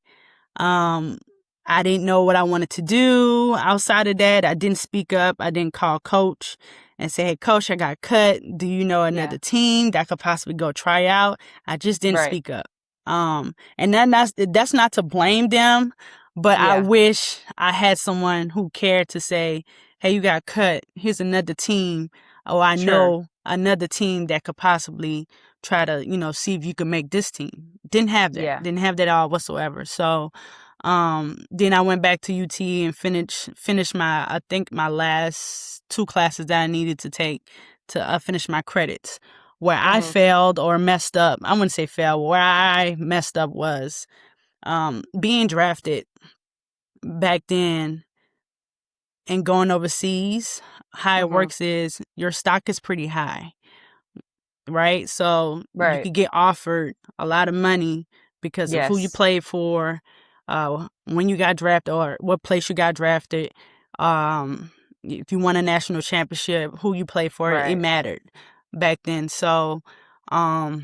Um, I didn't know what I wanted to do outside of that. I didn't speak up. I didn't call coach and say, hey, coach, I got cut. Do you know Yeah. another team that could possibly go try out? I just didn't Right. speak up. And then that's not to blame them, but I Yeah. wish I had someone who cared to say, hey, you got cut. Here's another team. Oh, I Sure. know another team that could possibly try to, see if you could make this team. Didn't have that. Yeah. Didn't have that at all whatsoever. So, then I went back to UT and finished I think my last two classes that I needed to take to finish my credits. Where I Mhm. failed or messed up, I wouldn't say fail. Where I messed up was being drafted back then and going overseas. How it Mhm. works is your stock is pretty high, right? So you Right. could get offered a lot of money because of who you Yes. played for, when you got drafted, or what place you got drafted. If you won a national championship, who you played for, it Right. mattered back then. So, I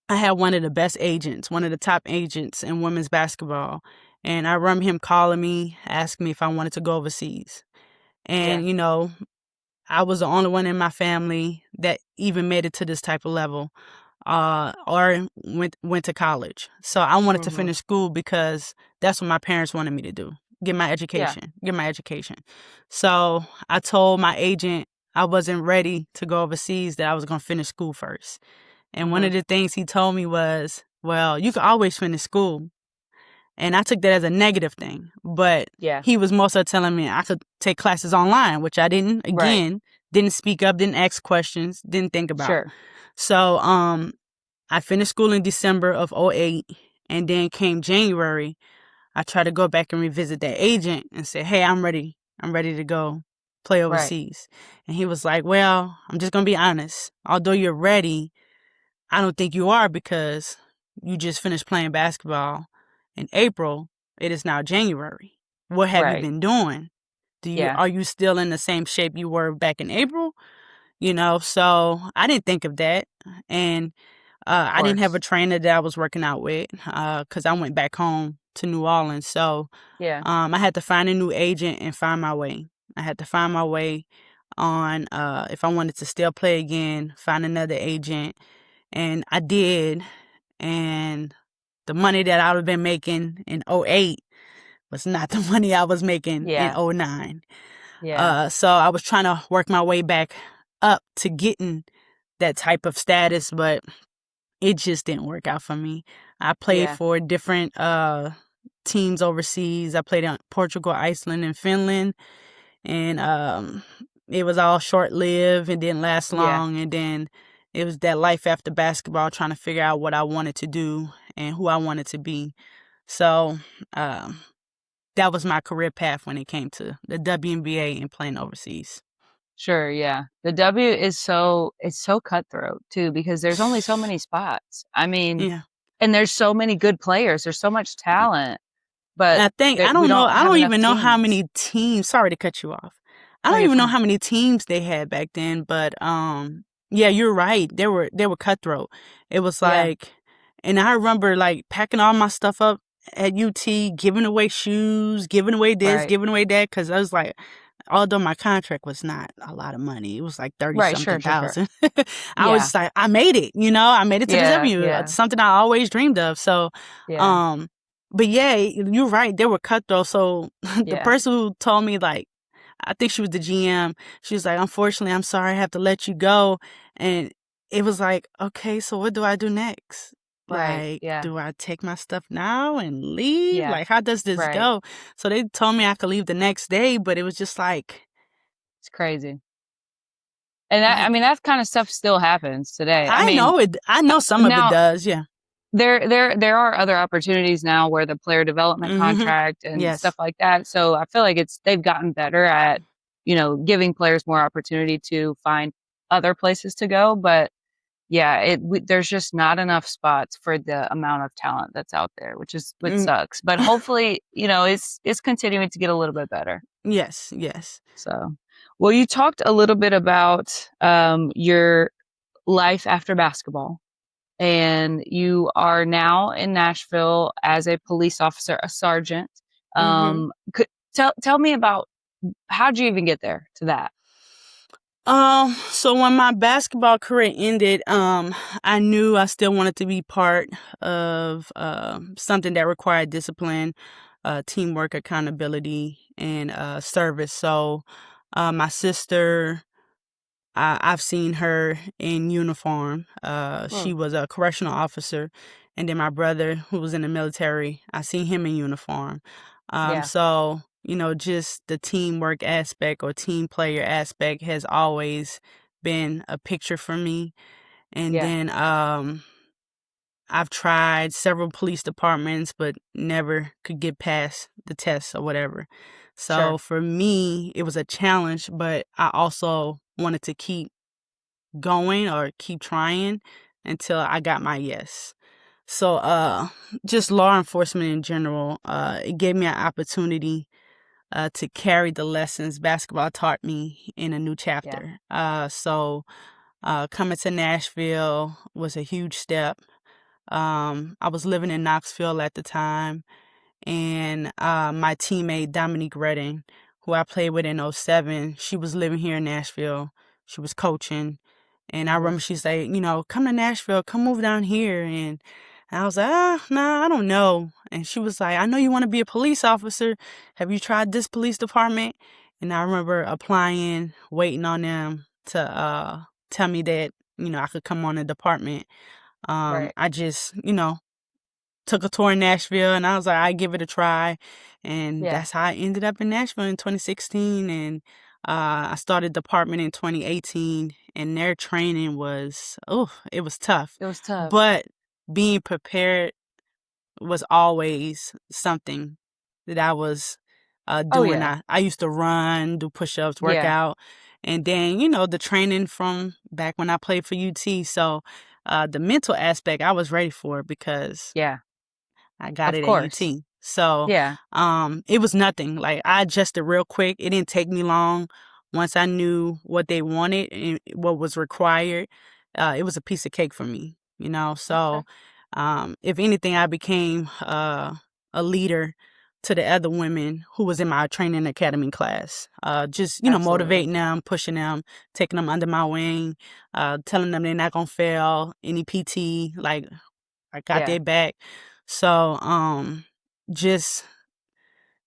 had one of the best agents, one of the top agents in women's basketball, and I remember him calling me, asking me if I wanted to go overseas. Yeah. And, I was the only one in my family that even made it to this type of level, or went to college. So I wanted to Mhm. finish school because that's what my parents wanted me to do. Get my Yeah. education. Get my education. So I told my agent I wasn't ready to go overseas, that I was going to finish school first. And one of Mhm. the things he told me was, well, you can always finish school. And I took that as a negative thing. But Yeah. he was more so telling me I could take classes online, which I didn't. Right. Again, didn't speak up, didn't ask questions, didn't think about. Sure. So I finished school in December of '08, and then came January, I tried to go back and revisit that agent and say, hey, I'm ready. I'm ready to go play Right. overseas. And he was like, well, I'm just going to be honest. Although you're ready, I don't think you are, because you just finished playing basketball in April. It is now January. What have you Right. been doing? Yeah. Are you still in the same shape you were back in April? So I didn't think of that. And Of I didn't have a course. trainer that I was working out with, because I went back home to New Orleans. So Yeah. I had to find a new agent and find my way. I had to find my way on, if I wanted to still play again, find another agent. And I did. And the money that I would have been making in '08 was not the money I was making in Yeah. '09. Yeah. So I was trying to work my way back up to getting that type of status, but it just didn't work out for me. I played Yeah. for different teams overseas. I played in Portugal, Iceland, and Finland, and it was all short lived and didn't last Yeah. long. And then it was that life after basketball, trying to figure out what I wanted to do and who I wanted to be. So um, that was my career path when it came to the WNBA and playing overseas. Sure, yeah. The W is it's so cutthroat too because there's only so many spots. I mean, Yeah. and there's so many good players. There's so much talent, but I think that we don't I have don't enough even know how teams. many teams, sorry to cut you off. I No, don't you're even know fine. how many teams they had back then, but yeah, you're right. They were cutthroat. It was Yeah, like, and I remember like packing all my stuff up at UT, giving away shoes, giving away this, right. giving away that, cuz I was like, although my contract was not a lot of money, it was like 30 Right, sure, something sure, sure. thousand. I was Yeah, just like, I made it, I made it to the yeah, W, yeah, something I always dreamed of. So, yeah, um but yeah, you're right. They were cutthroat. So the yeah, person who told me, like, I think she was the GM. She was like, "Unfortunately, I'm sorry, I have to let you go." And it was like, okay, so what do I do next? right. Like, Yeah, do I take my stuff now and leave? yeah, Like, how does this right. go? So they told me I could leave the next day, but it was just It's crazy. And that, I like mean, that kind of stuff still happens today. I I mean, know it. I know some of it now does. Yeah. there are other opportunities now where the player development Mm-hmm. contract and stuff Yes. like that. So I feel like they've gotten better at, giving players more opportunity to find other places to go. But yeah, there's just not enough spots for the amount of talent that's out there, which Mm, sucks. But hopefully, it's continuing to get a little bit better. yes. Yes. So, well, you talked a little bit about your life after basketball and you are now in Nashville as a police officer, a sergeant. Mm-hmm. Could tell me about how'd you even get there to that? So when my basketball career ended, I knew I still wanted to be part of something that required discipline, teamwork, accountability, and service. So, my sister, I've seen her in uniform. Hmm. She was a correctional officer, and then my brother, who was in the military, I seen him in uniform. Yeah, So just the teamwork aspect or team player aspect has always been a picture for me. And yeah, then I've tried several police departments, but never could get past the test or whatever. So sure, for me, it was a challenge, but I also wanted to keep going or keep trying until I got my yes. So just law enforcement in general, it gave me an opportunity to carry the lessons basketball taught me in a new yeah, chapter. Coming to Nashville was a huge step. I was living in Knoxville at the time, and my teammate Dominique Redding, who I played with in '07, she was living here in Nashville. She was coaching. And I remember Nice. she said, come to Nashville, come move down here. And I was like, nah, I don't know. And she was like, I know you want to be a police officer. Have you tried this police department? And I remember applying, waiting on them to tell me that, I could come on the department. Right. I just, took a tour in Nashville and I was like, I give it a try. And Yeah. that's how I ended up in Nashville in 2016. And I started department in 2018 and their training was, it was tough. It was tough. But being prepared was always something that I was Oh doing. yeah. I used to run, do push-ups, work Yeah. out. And then, the training from back when I played for UT. So the mental aspect I was ready for because Yeah. I got Of it at course. UT. So Yeah. it was nothing. Like I adjusted real quick. It didn't take me long. Once I knew what they wanted and what was required, it was a piece of cake for me, Okay. So if anything, I became a leader to the other women who was in my training academy class. Just, Absolutely. motivating them, pushing them, taking them under my wing, telling them they're not going to fail any PT. Like I got Yeah. their back. So, just,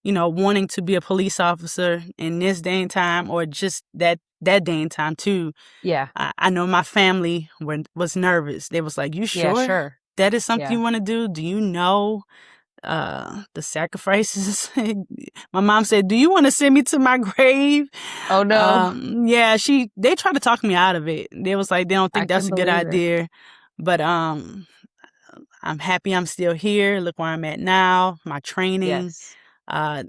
wanting to be a police officer in this day and time, or just that day and time too. Yeah. I know my family was nervous. They was like, "You Yeah, sure sure. that is something Yeah. you want to do? Do you know the sacrifices?" My mom said, "Do you want to send me to my grave?" Oh no. Yeah, they tried to talk me out of it. They was like, they don't I think that's can a good believe it. idea, but I'm happy I'm still here. Look where I'm at now. Yes.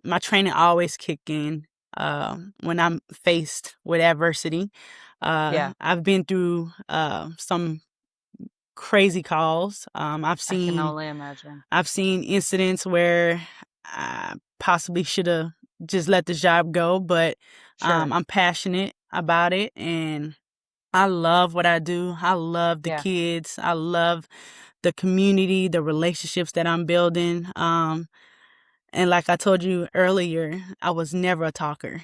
My training always kick in when I'm faced with adversity. Yeah. I've been through some crazy calls. I can only imagine. I've seen incidents where I possibly should have just let the job go, but Sure. I'm passionate about it and I love what I do. I love the Yeah. kids. I love the community, the relationships that I'm building. And like I told you earlier, I was never a talker.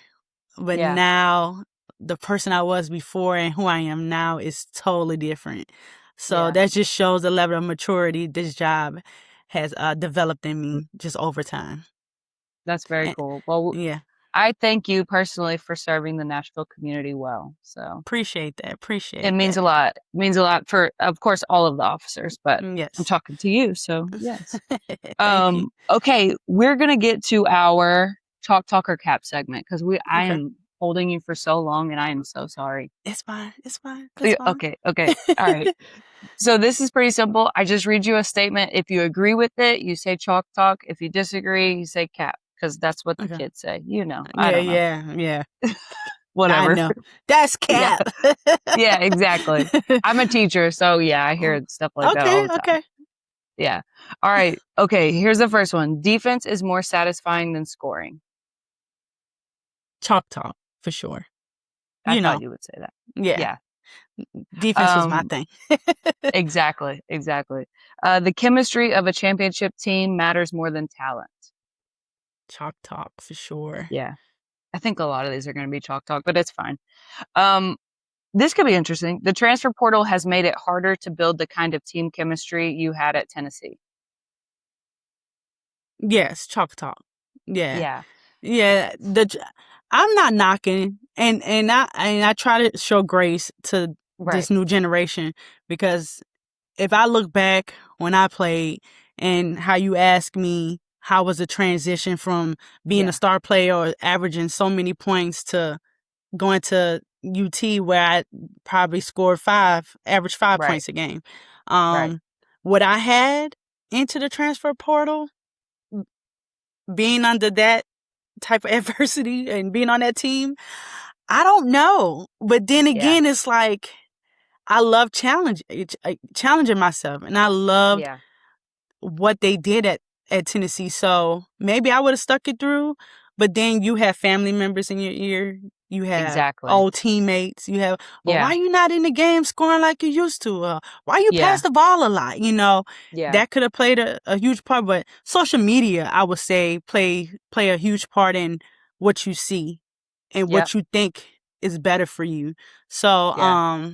But Yeah. now the person I was before and who I am now is totally different. So Yeah. that just shows the level of maturity this job has developed in me just over time. That's very And, cool. Well, yeah, I thank you personally for serving the Nashville community well. So appreciate that. it Appreciate means a that. lot. It means a lot for, of course, all of the officers, but I'm Yes. talking to you. So yes. Thank you. Okay. We're going to get to our talk or cap segment because I Okay. am holding you for so long and I am so sorry. It's fine. It's fine. It's Yeah, fine. okay. Okay. All right. So this is pretty simple. I just read you a statement. If you agree with it, you say chalk talk. If you disagree, you say cap because that's what the Okay. kids say. You know, I Yeah, don't know. yeah, yeah. I Whatever. know. That's Yeah. cap. Yeah, exactly. I'm a teacher, so yeah, I hear stuff like that all Okay, the time. okay. Yeah. All right. Okay, here's the first one. Defense is more satisfying than scoring. Chalk talk for sure. I You thought know. you would say that. Yeah. Yeah. Defense was my thing. Exactly. Exactly. The chemistry of a championship team matters more than talent. Chalk talk for sure. Yeah. I think a lot of these are going to be chalk talk, but it's fine. Um, this could be interesting. The transfer portal has made it harder to build the kind of team chemistry you had at Tennessee. Yes, chalk talk. Yeah. Yeah. Yeah, I'm not knocking and I try to show grace to Right. this new generation because if I look back when I played and how you ask me how was the transition from being a Yeah. star player or averaging so many points to going to UT where I probably scored average 5 points Right. a game. Right. What I had into the transfer portal, being under that type of adversity and being on that team, I don't know. But then Yeah. again, it's like I love challenging myself, and I loved Yeah. what they did at Tennessee. So maybe I would have stuck it through, but then you have family members in your ear. You have Exactly. old teammates. You have, well, Yeah. why you not in the game scoring like you used to? Why you pass Yeah. the ball a lot? Yeah. That could have played a huge part. But social media, I would say, play a huge part in what you see and Yep. what you think is better for you. So, Yeah.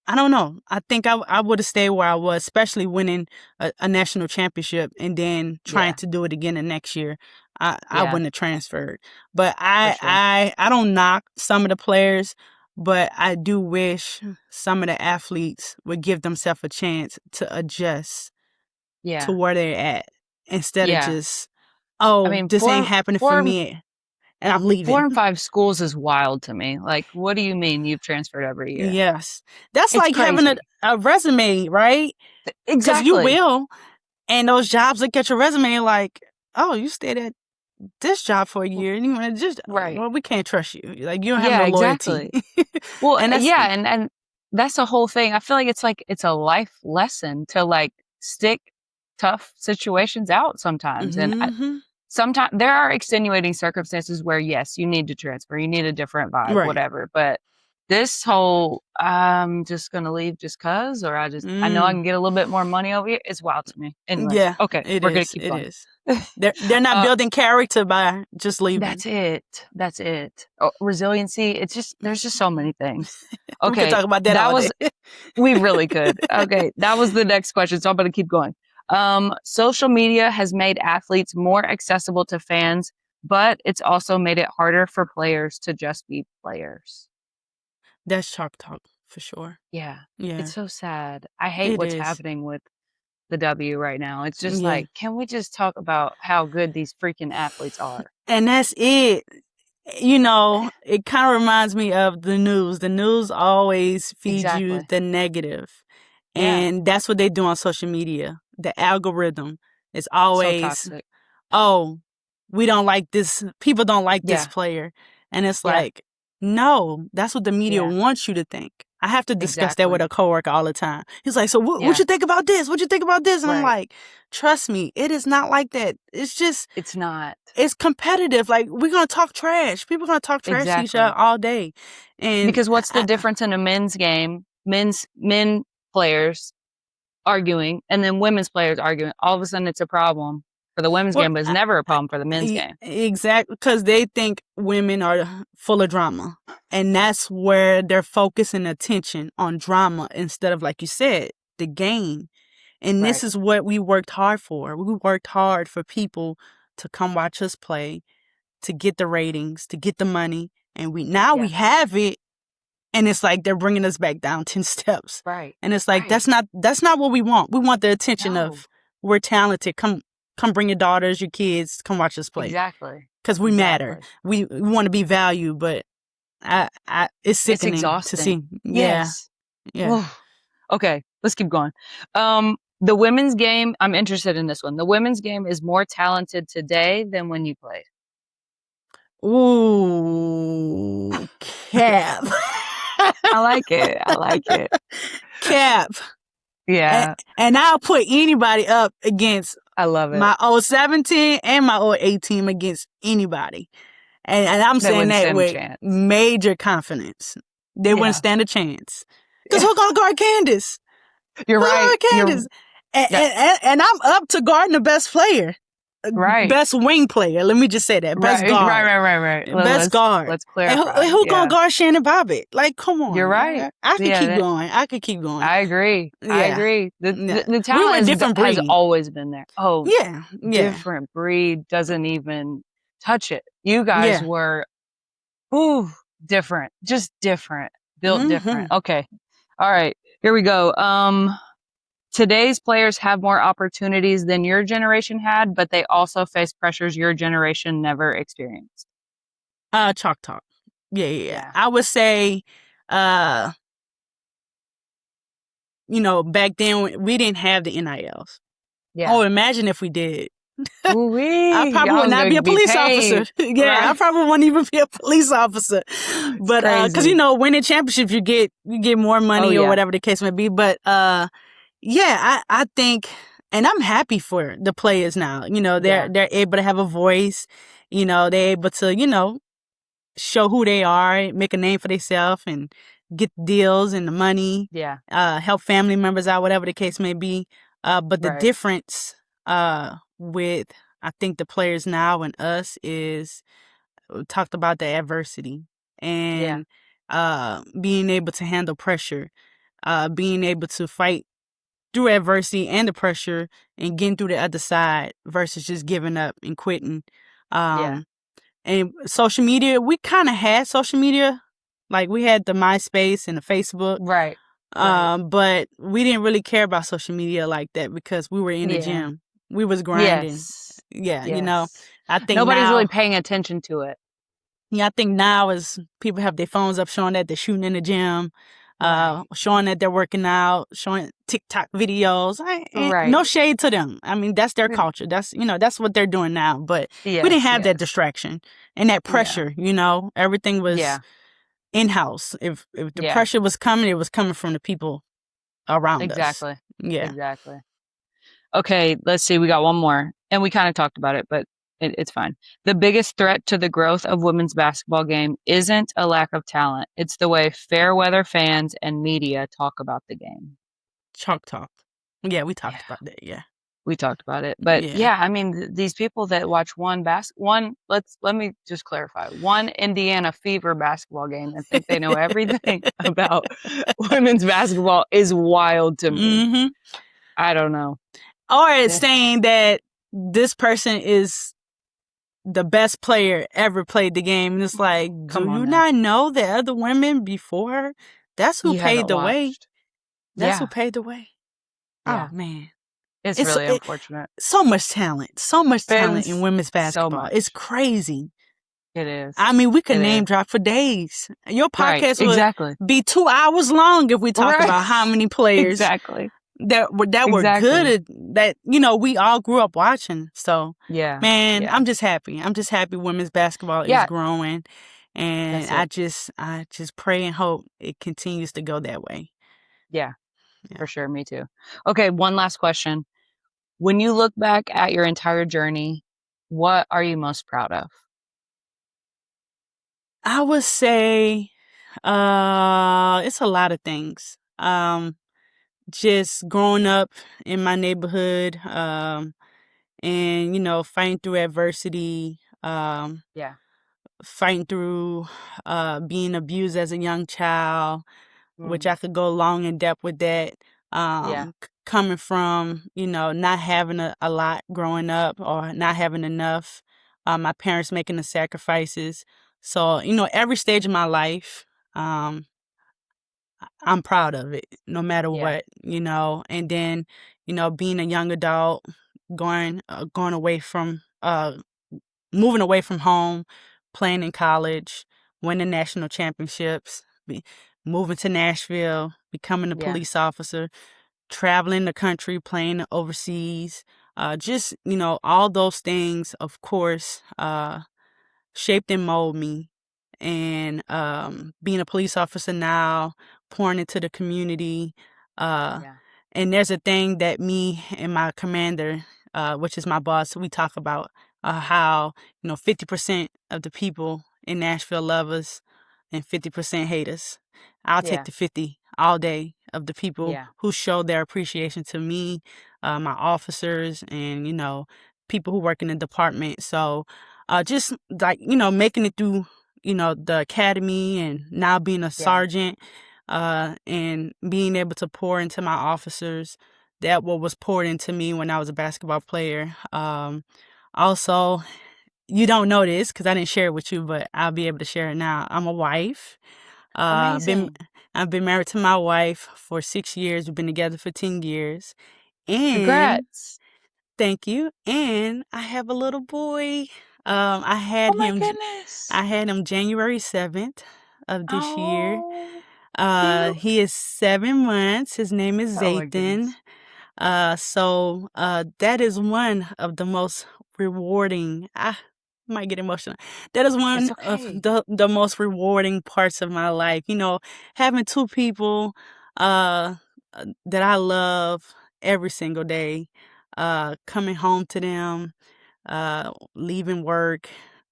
I don't know. I think I would have stayed where I was, especially winning a national championship and then trying Yeah. to do it again the next year. I Yeah. wouldn't have transferred. But For sure. I don't knock some of the players, but I do wish some of the athletes would give themselves a chance to adjust to Yeah. where they're at instead of Yeah. just, I oh, mean, this ain't happening for me and I'm four leaving. and five schools is wild to me. Like, what do you mean you've transferred every year? Yes. That's It's like having crazy. a resume, right? Because you Exactly. will. And those jobs look at your resume like, oh, you stayed at this job for a year and you want to just, Right. well, we can't trust you. Like, you don't have Yeah, no loyalty. exactly. Well, And that's, yeah, and that's the whole thing. I feel like it's a life lesson to like stick tough situations out sometimes. And mm-hmm. sometimes there are extenuating circumstances where yes, you need to transfer, you need a different vibe, Right. whatever. But this whole I'm just gonna leave just cause, or I know I can get a little bit more money over here. It's wild to me. Anyways, Yeah, okay, it we're gonna is. keep It going. is. They're not uh, building character by just leaving. that's it. That's it. Oh, resiliency. It's just there's just so many things. We could Okay, talk about that that all day. was we really could. Okay, that was the next question. So I'm gonna keep going. Social media has made athletes more accessible to fans, but it's also made it harder for players to just be players. That's chalk talk for sure. Yeah, Yeah, it's so sad. I hate it what's is. happening with the W right now. It's just Yeah. like, can we just talk about how good these freaking athletes are? And that's it. It kind of reminds me of the news. The news always feeds you Exactly. the negative. Yeah, And that's what they do on social media. The algorithm is so always, toxic. oh, we don't like this. People don't like this Yeah, player. And it's yeah, like, no, that's what the media yeah, wants you to think. I have to discuss that with exactly. a coworker all the time. He's like, so what Yeah, you think about this? What you think about this? And I'm right. like, trust me, it is not like that. It's just, It's not. it's competitive. Like, we're going to talk trash. People going to talk trash to each other Exactly. all day. And Because what's the difference in a men's game? Men players arguing and then women's players arguing. All of a sudden it's a problem for the women's well, game, but it's never a problem for the men's game. exactly, because they think women are full of drama. And that's where they're focusing attention on drama instead of, like you said, the game. And this Right. is what we worked hard for. We worked hard for people to come watch us play, to get the ratings, to get the money. And we Yeah. have it. And it's like they're bringing us back down 10 steps. Right. And it's like, Right. that's not what we want. We want the attention No. of, we're talented. Come bring your daughters, your kids, come watch us play. Exactly. Because we matter. We want to be valued, but it's sickening exhausting. to see. Yes. Yeah. Okay, let's keep going. The women's game, I'm interested in this one. The women's game is more talented today than when you played. Ooh, Cap. I like it. I like it. Cap. Yeah. And I'll put anybody up against I love it. my 017 and my 08 team against anybody. And I'm saying that with major confidence. They wouldn't stand a chance. Because who's going to guard Candace? You're right. Candace? And I'm up to guarding the best player. Right. Best wing player. Let me just say that. Best guard. Right. Best guard. Let's clarify. And who gonna guard Shannon Bobbitt? Like, come on. You're right. I could keep going. I agree. The talent has always been there. Oh, yeah. Different breed doesn't even touch it. You guys were, different. Just different. Built different. Okay. All right. Here we go. Today's players have more opportunities than your generation had, but they also face pressures your generation never experienced. Chalk talk. Yeah. I would say, back then we didn't have the NILs. Yeah. Oh, imagine if we did. I probably would not be a police officer. Yeah, I probably wouldn't even be a police officer. But because winning championships, you get more money or whatever the case may be. But I think, and I'm happy for the players now. They're able to have a voice. They're able to show who they are, make a name for themselves, and get deals and the money. Yeah. Help family members out, whatever the case may be. But the difference with, I think, the players now and us is talked about the adversity Yeah. and being able to handle pressure, being able to fight through adversity and the pressure and getting through the other side versus just giving up and quitting. Yeah. Um, and social media, we kind of had social media, like we had the MySpace and the Facebook, Right. Right. but we didn't really care about social media like that because we were in the Yeah. gym. We was grinding. Yes. Yeah, Yes. I think Nobody's really now, paying attention to it. yeah, I think now is people have their phones up showing that they're shooting in the gym, Right. showing that they're working out, showing TikTok videos. No Right. shade to them. I mean, that's their Mm, culture. That's what they're doing now. But we didn't yes. have that Yes. distraction and that Yeah. pressure. Everything was Yeah. in house. If the Yeah. pressure was coming, it was coming from the people around us. Exactly. Yeah. Exactly. Okay, let's see. We got one more, and we kind of talked about it, but it's fine. The biggest threat to the growth of women's basketball game isn't a lack of talent. It's the way fair weather fans and media talk about the game. Chalk talk. Yeah, we Yeah, talked about that. Yeah. we talked about it. But Yeah. yeah, I mean, these people that watch let me just clarify. One Indiana Fever basketball game and think they know everything about women's basketball is wild to me. Mm-hmm. I don't know. Or it's Eh, saying that this person is the best player ever played the game. And it's like, do Come on you now. not know the other women before her? That's who You paved haven't the way. watched. That's who Yeah. paved the way. Oh Yeah. man. It's It's really unfortunate. so much talent. So much talent in Fans, women's so basketball. It's much. crazy. It is. I mean, we could It name is. drop for days. Your Right. podcast would Exactly. be 2 hours long if we talk Right. about how many players Exactly. that were good Exactly. at that. We all grew up watching. So, Yeah. man, Yeah. I'm just happy. I'm just happy women's basketball is Yeah. growing, and That's I it. just pray and hope it continues to go that way. Yeah. Yeah. For sure. Me too. Okay. One last question. When you look back at your entire journey, what are you most proud of? I would say, it's a lot of things. Just growing up in my neighborhood, and fighting through adversity, Yeah. fighting through being abused as a young child, which Mm. I could go long in depth with that. Yeah. Coming from, not having a lot growing up or not having enough, my parents making the sacrifices. So, every stage of my life, um, I'm proud of it, no matter Yeah. what. And then, being a young adult, going away from, moving away from home, playing in college, winning national championships, moving to Nashville, becoming a Yeah. police officer, traveling the country, playing overseas. Just, all those things, of course, shaped and molded me. And being a police officer now, pouring into the community. Uh, Yeah. and there's a thing that me and my commander, which is my boss, we talk about how 50% of the people in Nashville love us and 50% hate us. I'll take Yeah. the 50 all day of the people Yeah. who show their appreciation to me, my officers, and people who work in the department. So just like making it through the academy and now being a Yeah. sergeant, and being able to pour into my officers that what was poured into me when I was a basketball player. Also, you don't know this because I didn't share it with you, but I'll be able to share it now. I'm a wife. Uh, been Amazing. I've been married to my wife for 6 years. We've been together for 10 years, and Congrats. thank you. And I have a little boy. I Oh had my him. goodness. I had him January 7th of this year. Oh, cute. He is 7 months. His name is Oh my Zathan. goodness. So that is one of the most rewarding. I might get emotional. That is It's one of okay. the most rewarding parts of my life. Having two people that I love every single day, coming home to them, leaving work.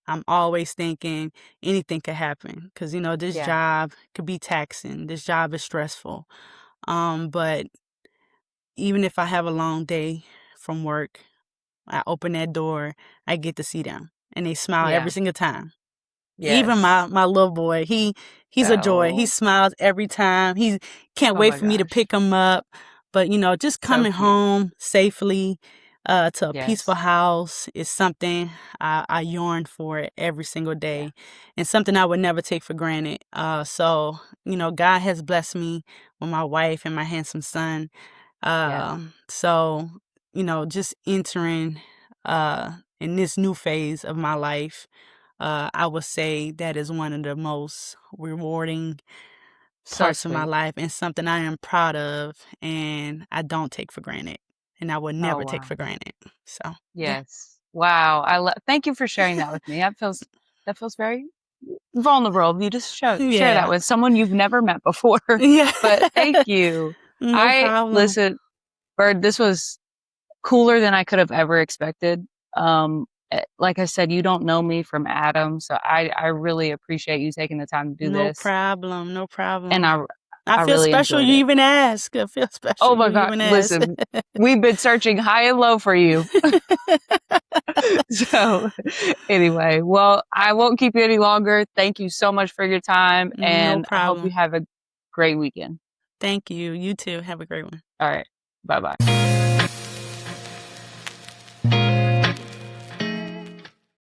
I'm always thinking anything could happen because this Yeah. job could be taxing. This job is stressful. But even if I have a long day from work, I open that door, I get to see them, and they smile every Yeah. single time. Even Yes. my little boy, he's a joy. He Oh, smiles every time. He can't oh wait my for me to gosh. pick him up. But just So coming cute. home safely to a peaceful Yes. house is something I yearn for every single Yeah. day, and something I would never take for granted. So God has blessed me with my wife and my handsome son. Yeah. So just entering in this new phase of my life. I would say that is one of the most rewarding So parts of my sweet. life and something I am proud of and I don't take for granted. And I will Oh, never take wow. for granted. So, yeah. Yes. Wow. Thank you for sharing that with me. That feels very vulnerable. You just share that Yeah. with someone you've never met before. Yeah. But thank you. No problem. Listen, Bird, this was cooler than I could have ever expected. Like I said, you don't know me from Adam, so I really appreciate you taking the time to do No this. problem. No And problem. I I I feel really special enjoyed you it. even ask. I feel special Oh my you God. even ask. Listen, we've been searching high and low for you. So anyway, well, I won't keep you any longer. Thank you so much for your time, No and I hope you problem. have a great weekend. Thank you. You too. Have a great one. All right. Bye bye.